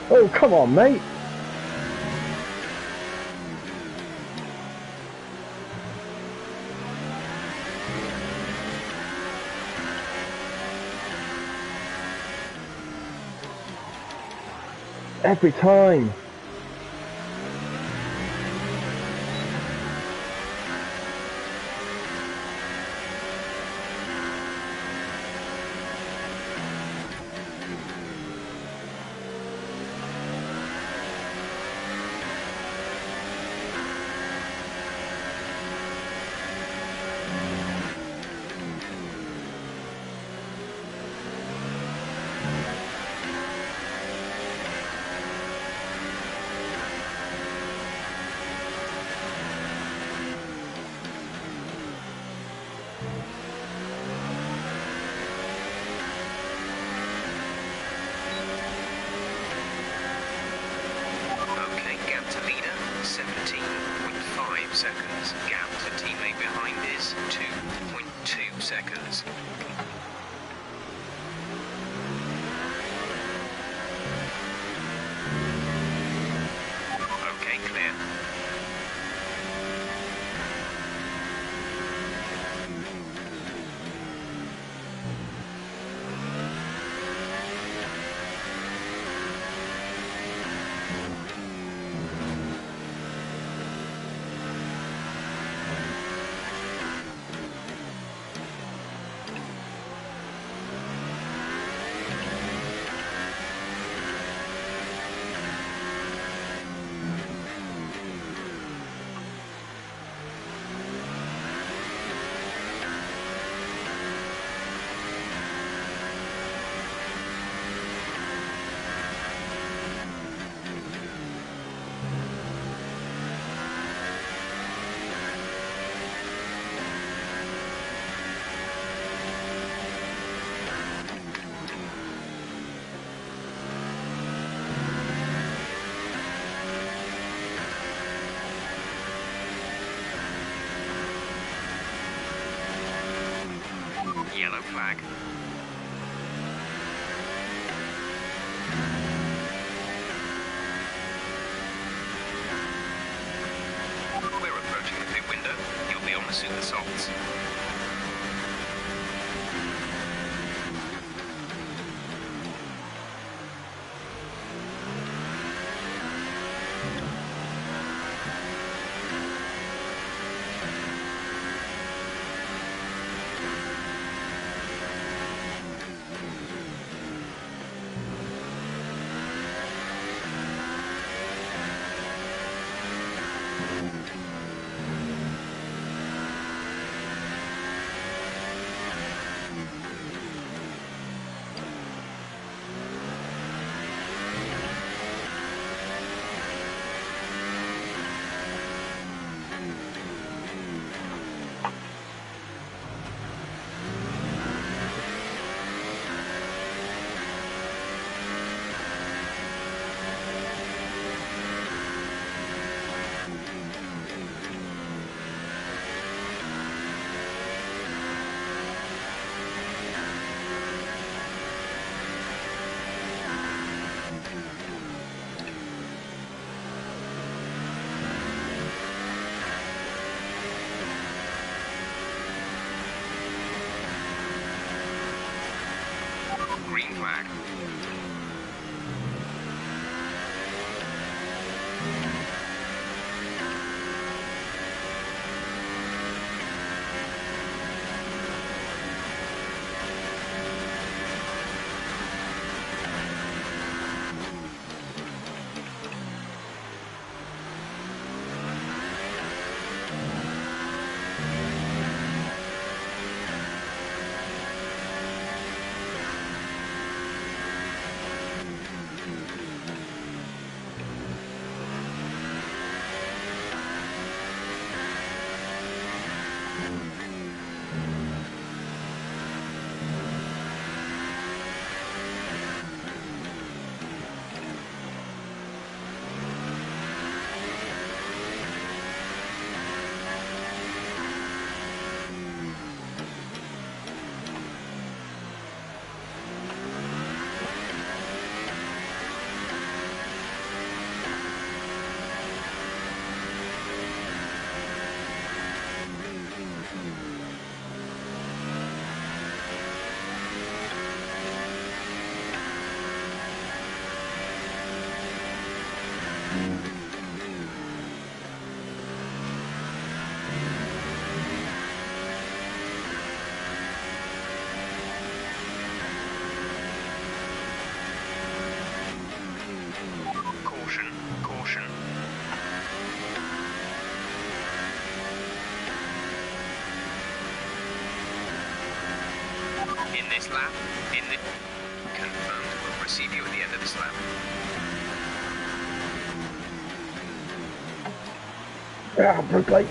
Oh, come on, mate. Every time.
Okay, gap to leader, 17.5 seconds. Gap to teammate behind is 2.2 seconds. Okay, clear. Yellow flag. We're approaching the pit window. You'll be on the super softs. Caution, caution. In this lap, confirmed, we'll receive you at the end of this lap.
Ah, brake light.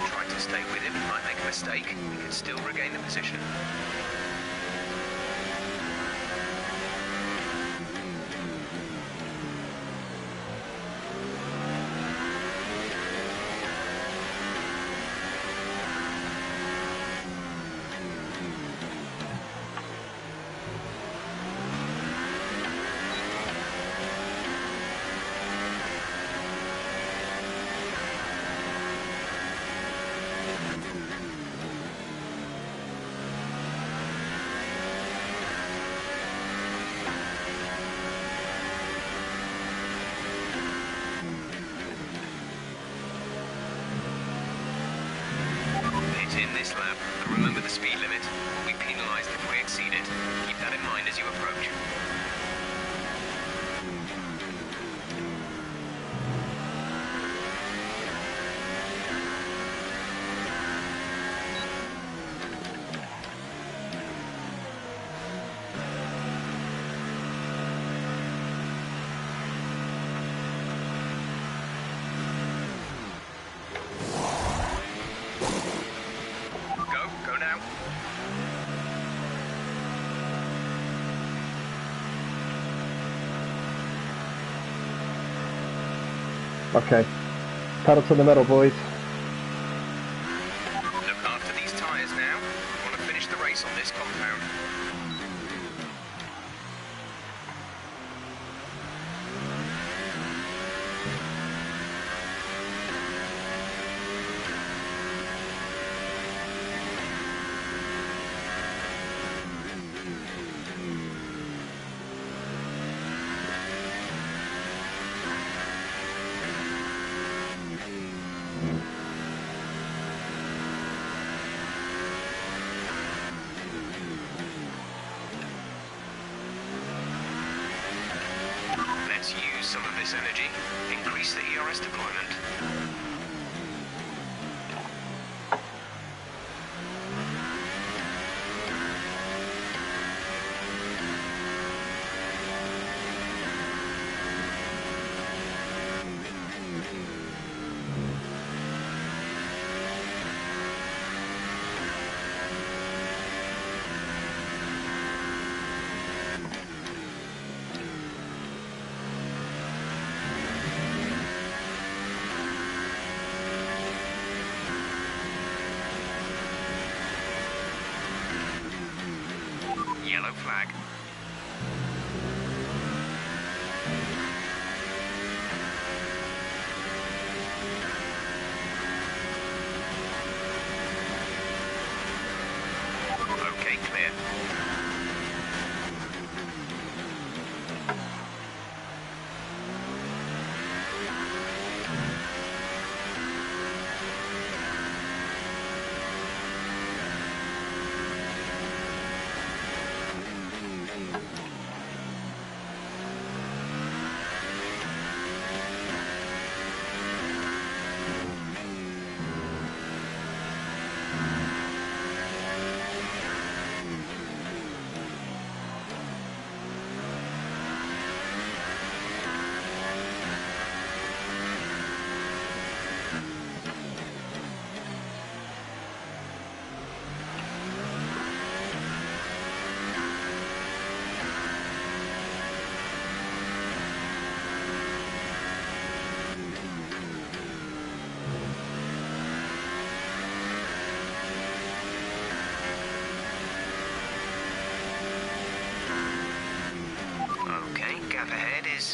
Try to stay with him, he might make a mistake. He can still regain the position. In this lap, but remember the speed limit will be penalised if we exceed it. Keep that in mind as you approach. Go now.
Okay. Pedal to the metal, boys.
Look after these tyres now. We want to finish the race on this compound. Let's use some of this energy. Increase the ERS deployment.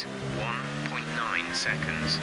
is 1.9 seconds.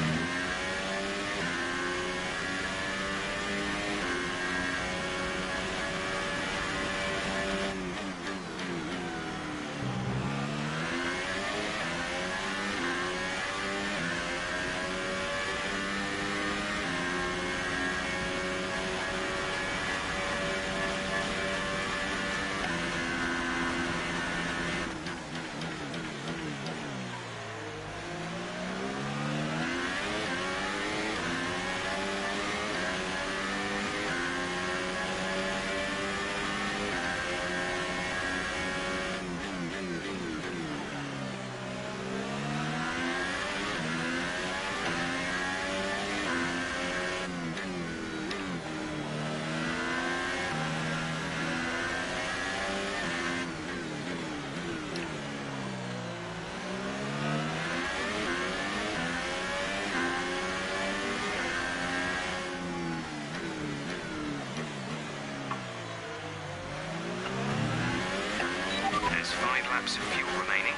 There's 5 laps of fuel remaining.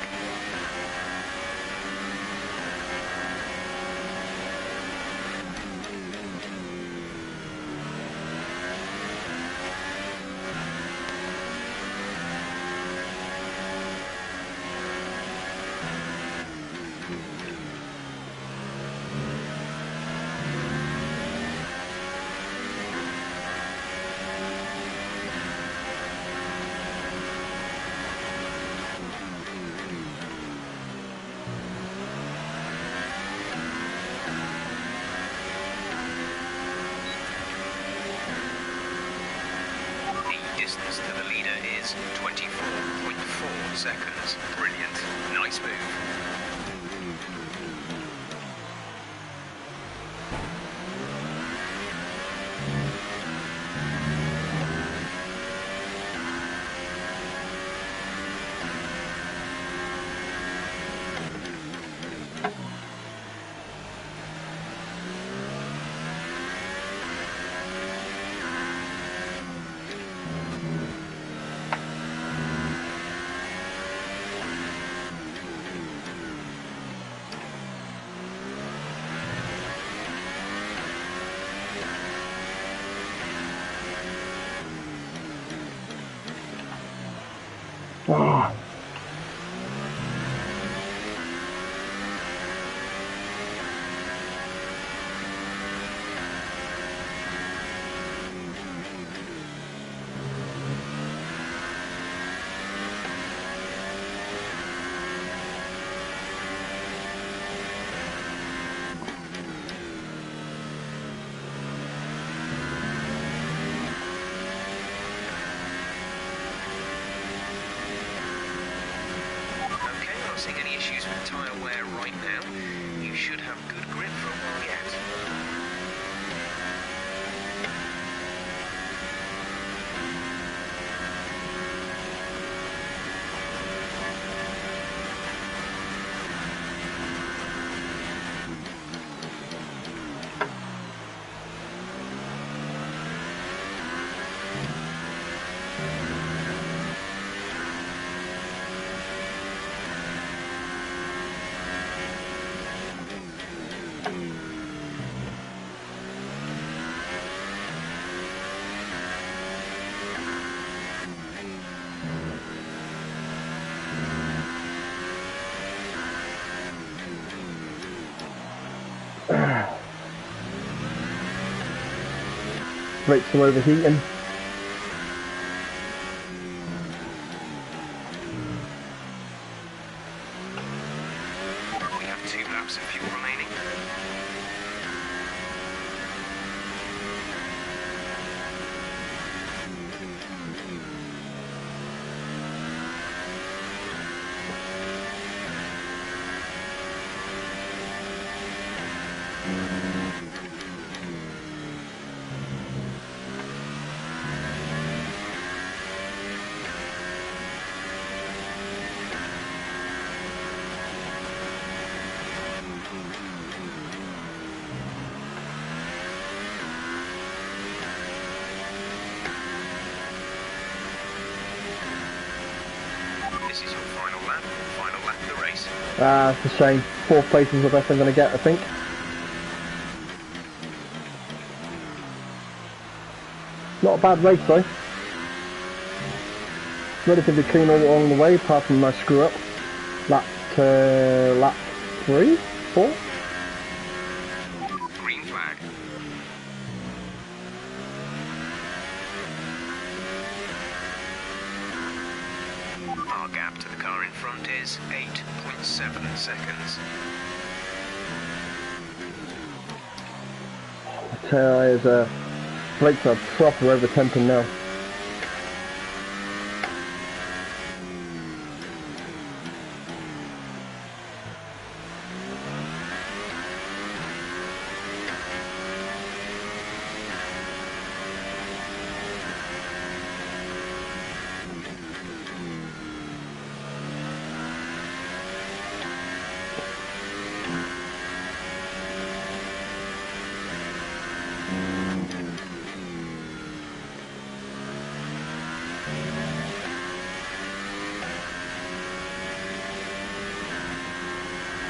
Distance to the leader is 24.4 seconds. Brilliant. Nice move.
Ah.
Seeing any issues with tyre wear right now, you should have good grip for a while yet.
Brakes are overheating.
We have 2 laps of fuel remaining. This is your final lap of the race.
It's a shame. 4th place is the best I'm going to get, I think. Not a bad race though. Relatively clean all along the way, apart from my screw up. Lap 3, 4.
Green flag. Our gap to the car in front is 8.7 seconds.
Tyres brakes are proper over-temping now.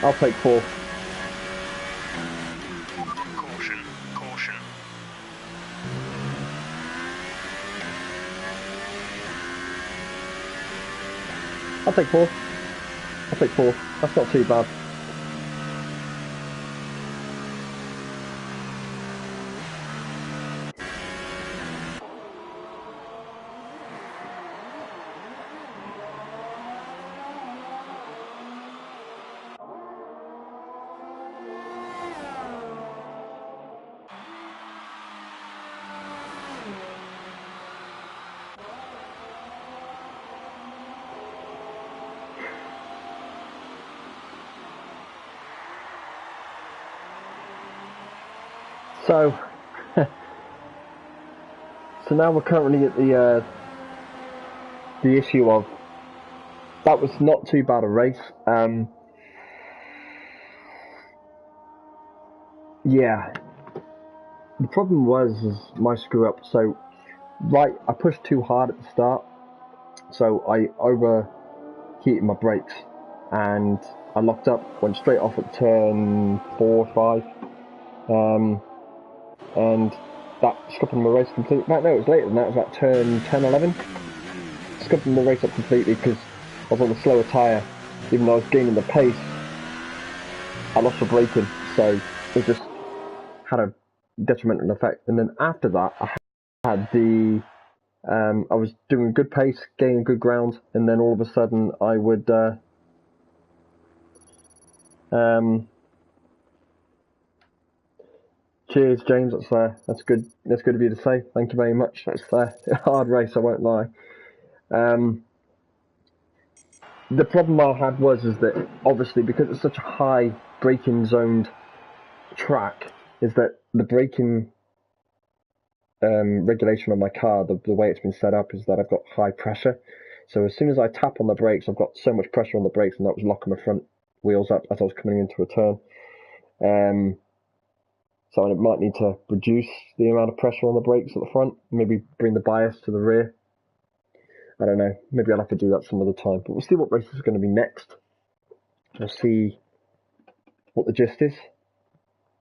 I'll take 4th.
Caution, caution.
I'll take 4th. I'll take 4th. That's not too bad. So, so now we're currently at the issue of that was not too bad a race. Yeah, the problem was my screw up. So, right, I pushed too hard at the start, so I overheated my brakes, and I locked up, went straight off at turn 4 or 5. And that scuppered my race completely. No, it was later than that. It was about turn 10, 11. Scuppered my race up completely because I was on the slower tyre. Even though I was gaining the pace, I lost the braking. So it just had a detrimental effect. And then after that, I had I was doing a good pace, gaining good ground, and then all of a sudden I would cheers, James. That's good. That's good of you to say. Thank you very much. That's a hard race. I won't lie. The problem I had was that obviously because it's such a high braking zoned track, is that the braking regulation on my car, the way it's been set up, is that I've got high pressure. So as soon as I tap on the brakes, I've got so much pressure on the brakes, and that was locking my front wheels up as I was coming into a turn. So I might need to reduce the amount of pressure on the brakes at the front, maybe bring the bias to the rear. I don't know, maybe I'll have to do that some other time, but we'll see what race is going to be next. We'll see what the gist is,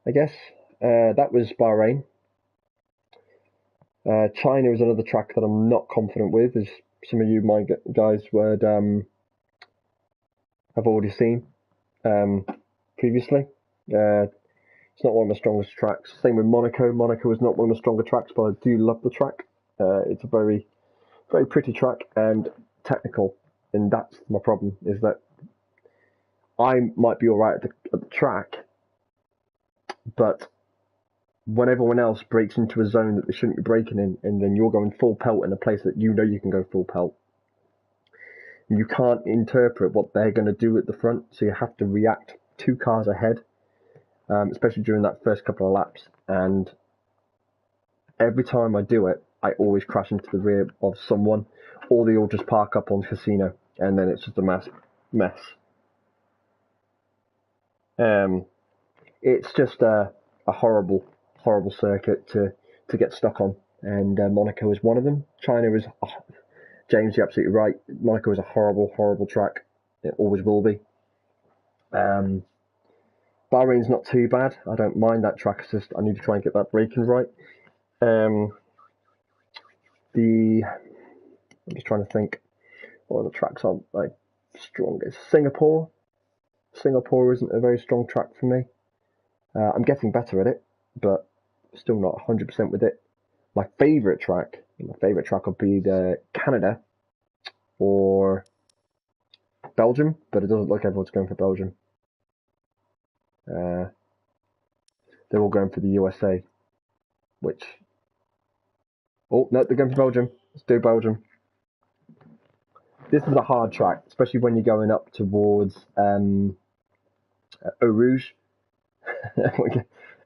I guess. That was Bahrain. China is another track that I'm not confident with, as some of you, my guys, would have already seen previously. It's not one of my strongest tracks. Same with Monaco. Monaco is not one of my stronger tracks, but I do love the track. It's a very, very pretty track and technical, and that's my problem, is that I might be alright at the track, but when everyone else breaks into a zone that they shouldn't be breaking in, and then you're going full pelt in a place that you know you can go full pelt, you can't interpret what they're going to do at the front, so you have to react 2 cars ahead, especially during that first couple of laps. And every time I do it, I always crash into the rear of someone, or they all just park up on Casino, and then it's just a mess. It's just a horrible circuit to get stuck on, and Monaco is one of them. China is, James, you're absolutely right. Monaco is a horrible track. It always will be. Bahrain's not too bad. I don't mind that track. It's just I need to try and get that braking right. I'm just trying to think what the tracks are like strongest. Singapore isn't a very strong track for me. I'm getting better at it, but still not 100% with it. My favourite track would be the Canada or Belgium, but it doesn't look like everyone's going for Belgium. They're all going for the USA, which... Oh, no, they're going for Belgium. Let's do Belgium. This is a hard track, especially when you're going up towards Eau Rouge.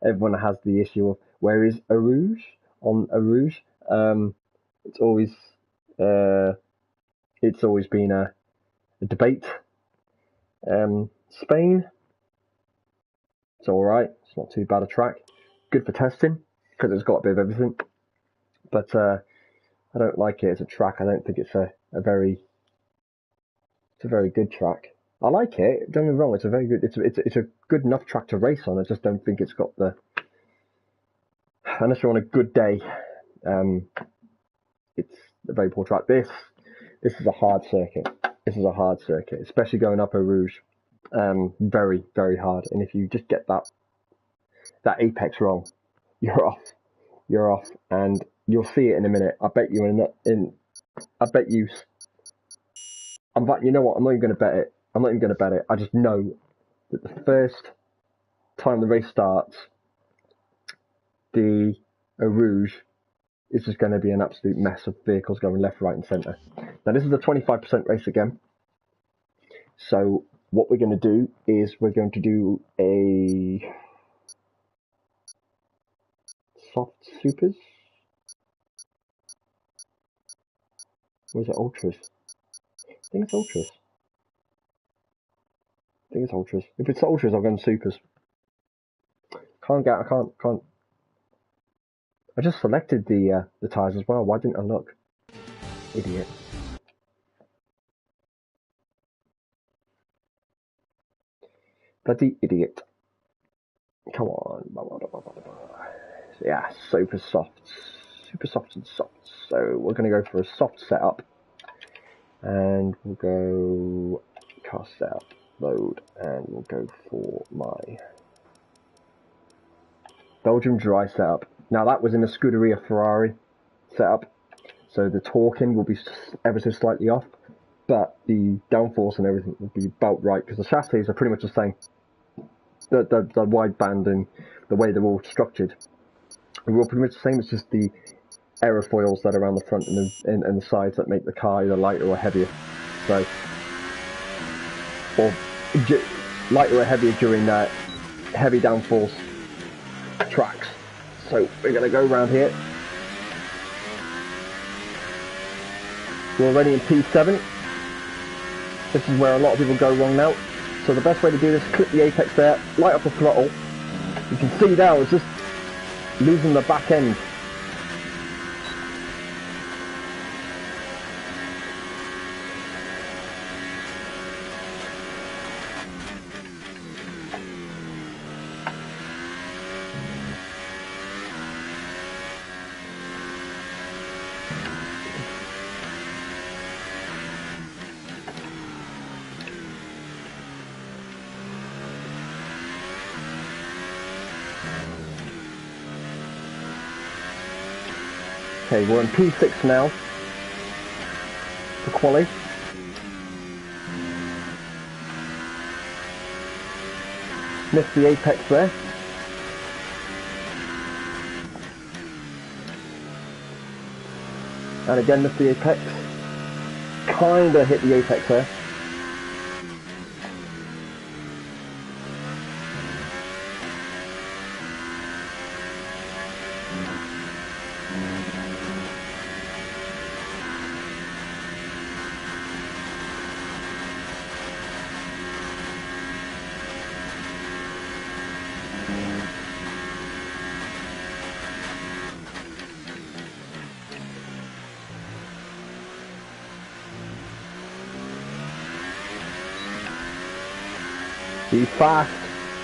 Everyone has the issue of where is Eau Rouge on Eau Rouge. It's always been a debate. Spain, it's all right. It's not too bad a track. Good for testing because it's got a bit of everything. But I don't like it as a track. I don't think it's a very good track. I like it. Don't get me wrong. It's a very good. It's a good enough track to race on. I just don't think it's got the. Unless you're on a good day, it's a very poor track. This is a hard circuit. Especially going up Eau Rouge. Very, very hard. And if you just get that apex wrong, you're off. And you'll see it in a minute. I bet you you know what? I'm not even going to bet it. I just know that the first time the race starts, the Eau Rouge is just going to be an absolute mess of vehicles going left, right, and centre. Now, this is a 25% race again. So, what we're going to do is we're going to do a soft supers. Or is it ultras? I think it's ultras. If it's ultras, I'll go in supers. I can't. I just selected the tyres as well. Why didn't I look? Idiot. Bloody idiot. Come on. Yeah, super soft and soft. So we're going to go for a soft setup. And we'll go car setup, load, and we'll go for my Belgium dry setup. Now that was in a Scuderia Ferrari setup, so the torquing will be ever so slightly off, but the downforce and everything will be about right because the chassis are pretty much the same. The wide band and the way they're all structured are all pretty much the same. It's just the aerofoils that are around the front and the sides that make the car either lighter or heavier. So, or lighter or heavier during heavy downforce tracks. So we're going to go around here. We're already in P7. This is where a lot of people go wrong now. So the best way to do this, clip the apex there, light up the throttle. You can see now it's just losing the back end. Okay, we're in P6 now for quali. Missed the apex there. And again missed the apex. Kinda hit the apex there. He's fast.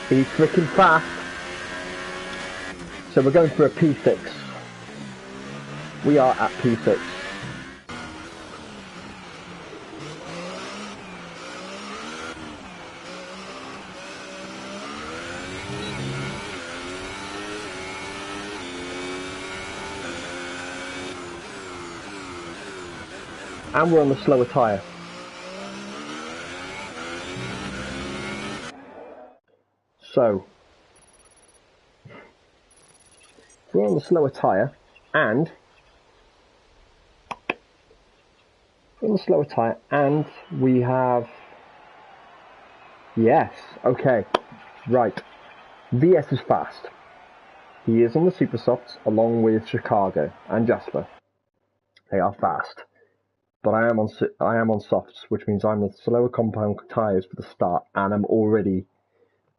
He's freaking fast. So we're going for a P6. We are at P6. And we're on the slower tyre. So, we're on the slower tyre, and we have, yes, okay, right, VS is fast. He is on the super softs along with Chicago and Jasper. They are fast. But I am on softs, which means I'm the slower compound tyres for the start, and I'm already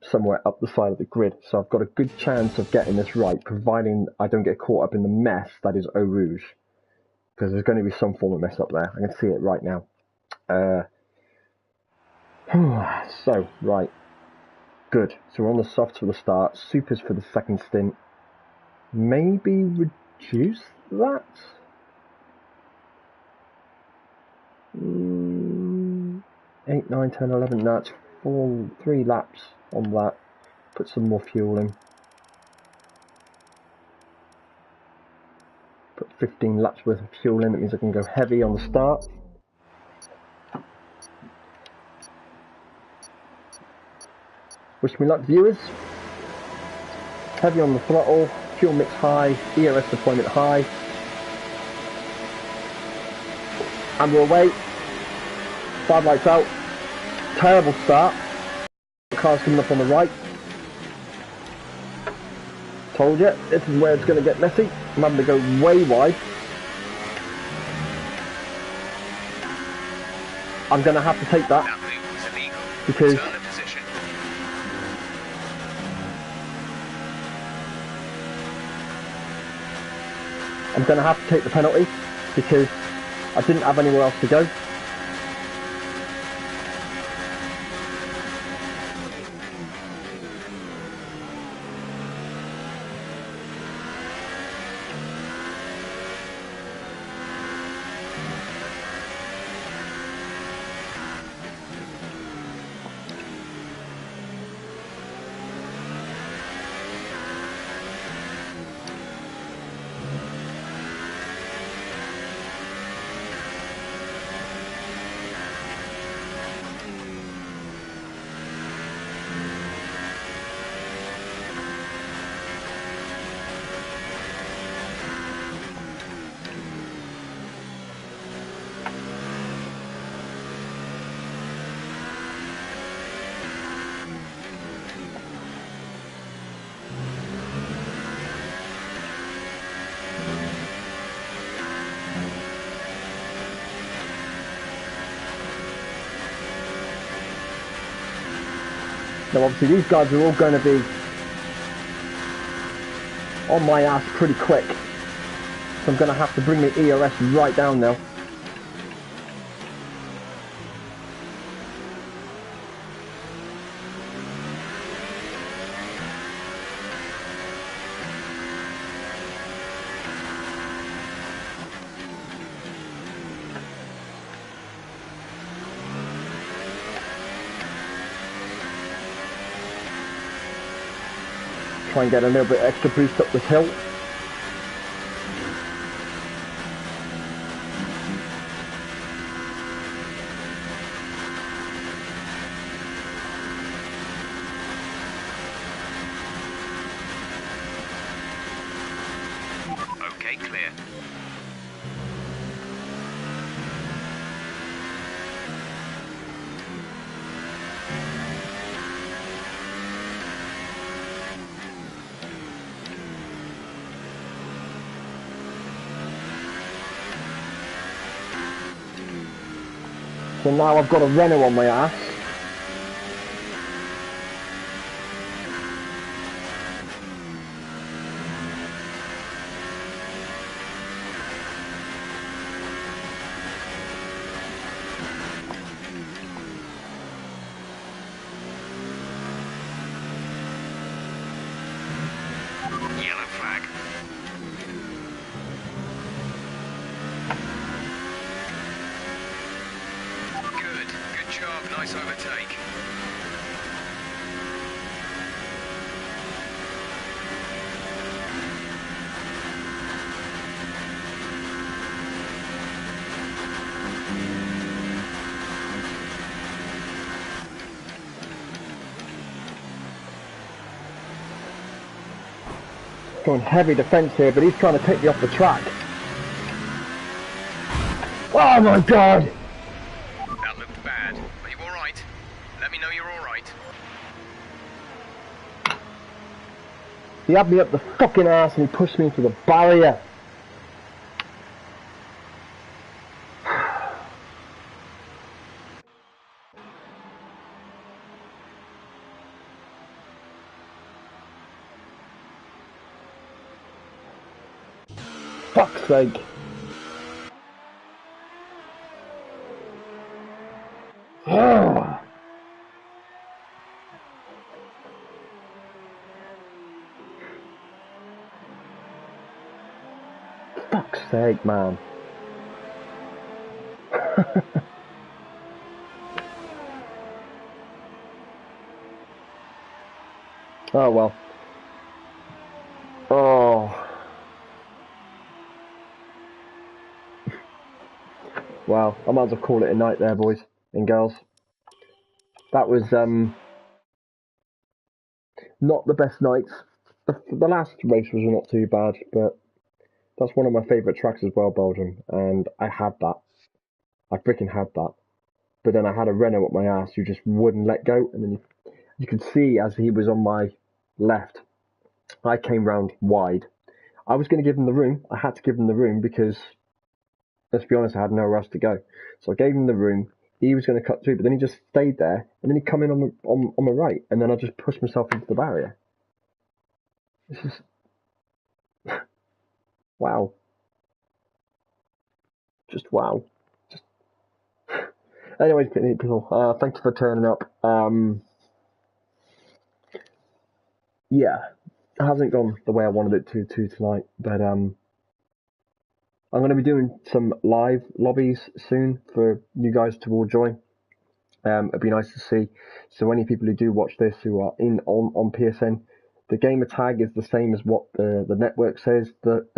somewhere up the side of the grid. So I've got a good chance of getting this right, providing I don't get caught up in the mess that is Eau Rouge. Because there's going to be some form of mess up there. I can see it right now. So, right. Good. So we're on the softs for the start, supers for the second stint. Maybe reduce that? 8, 9, 10, 11, that's 3 laps on that. Put some more fuel in. Put 15 laps worth of fuel in, that means I can go heavy on the start. Wish me luck, viewers. Heavy on the throttle, fuel mix high, ERS deployment high. And we're away. 5 lights out. Terrible start. The car's coming up on the right. Told you, this is where it's going to get messy. I'm having to go way wide. I'm going to have to take that because I'm going to have to take the penalty because I didn't have anywhere else to go. Now obviously these guys are all going to be on my ass pretty quick, so I'm going to have to bring the ERS right down now. Try and get a little bit extra boost up this hill.
Okay, clear.
So now I've got a Renault on my ass.
let's overtake.
Going heavy defence here, but he's trying to take me off the track. Oh my god!
That looked bad. Are you alright? Let me know you're alright.
He had me up the fucking arse and he pushed me into the barrier. Fuck's sake. Fuck's sake, man. Oh well. Oh. Wow, I might as well call it a night there, boys and girls. That was not the best nights. The last race was not too bad, but that's one of my favourite tracks as well, Belgium, and I had that. I freaking had that. But then I had a Renault up my ass who just wouldn't let go, and then you could see as he was on my left, I came round wide. I was going to give him the room. I had to give him the room because, let's be honest, I had nowhere else to go. So I gave him the room. He was going to cut through, but then he just stayed there, and then he come in on the right, and then I just pushed myself into the barrier. This is wow. Just wow. Just anyways, people, thanks for turning up. Yeah, it hasn't gone the way I wanted it to tonight, but I'm going to be doing some live lobbies soon for you guys to all join. It'd be nice to see. So any people who do watch this who are in on PSN, the gamer tag is the same as what the network says. That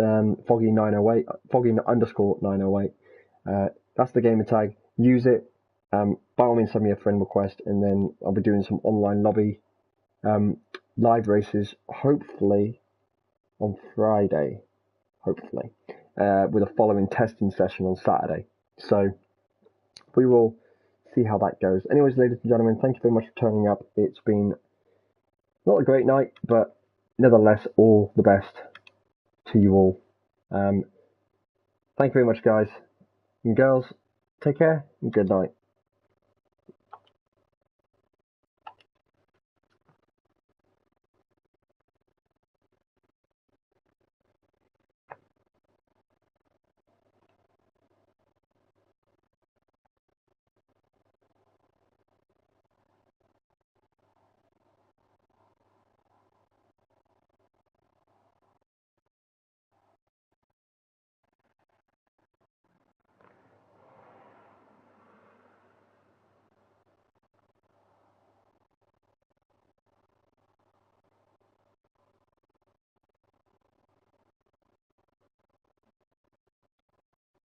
Foggy 908, Foggy _ 908. That's the gamer tag. Use it. By all means, send me a friend request, and then I'll be doing some online lobby live races. Hopefully on Friday. Hopefully with a following testing session on Saturday. So we will see how that goes. Anyways, ladies and gentlemen, thank you very much for turning up. It's been not a great night, but nevertheless, all the best to you all. Thank you very much, guys and girls. Take care and good night.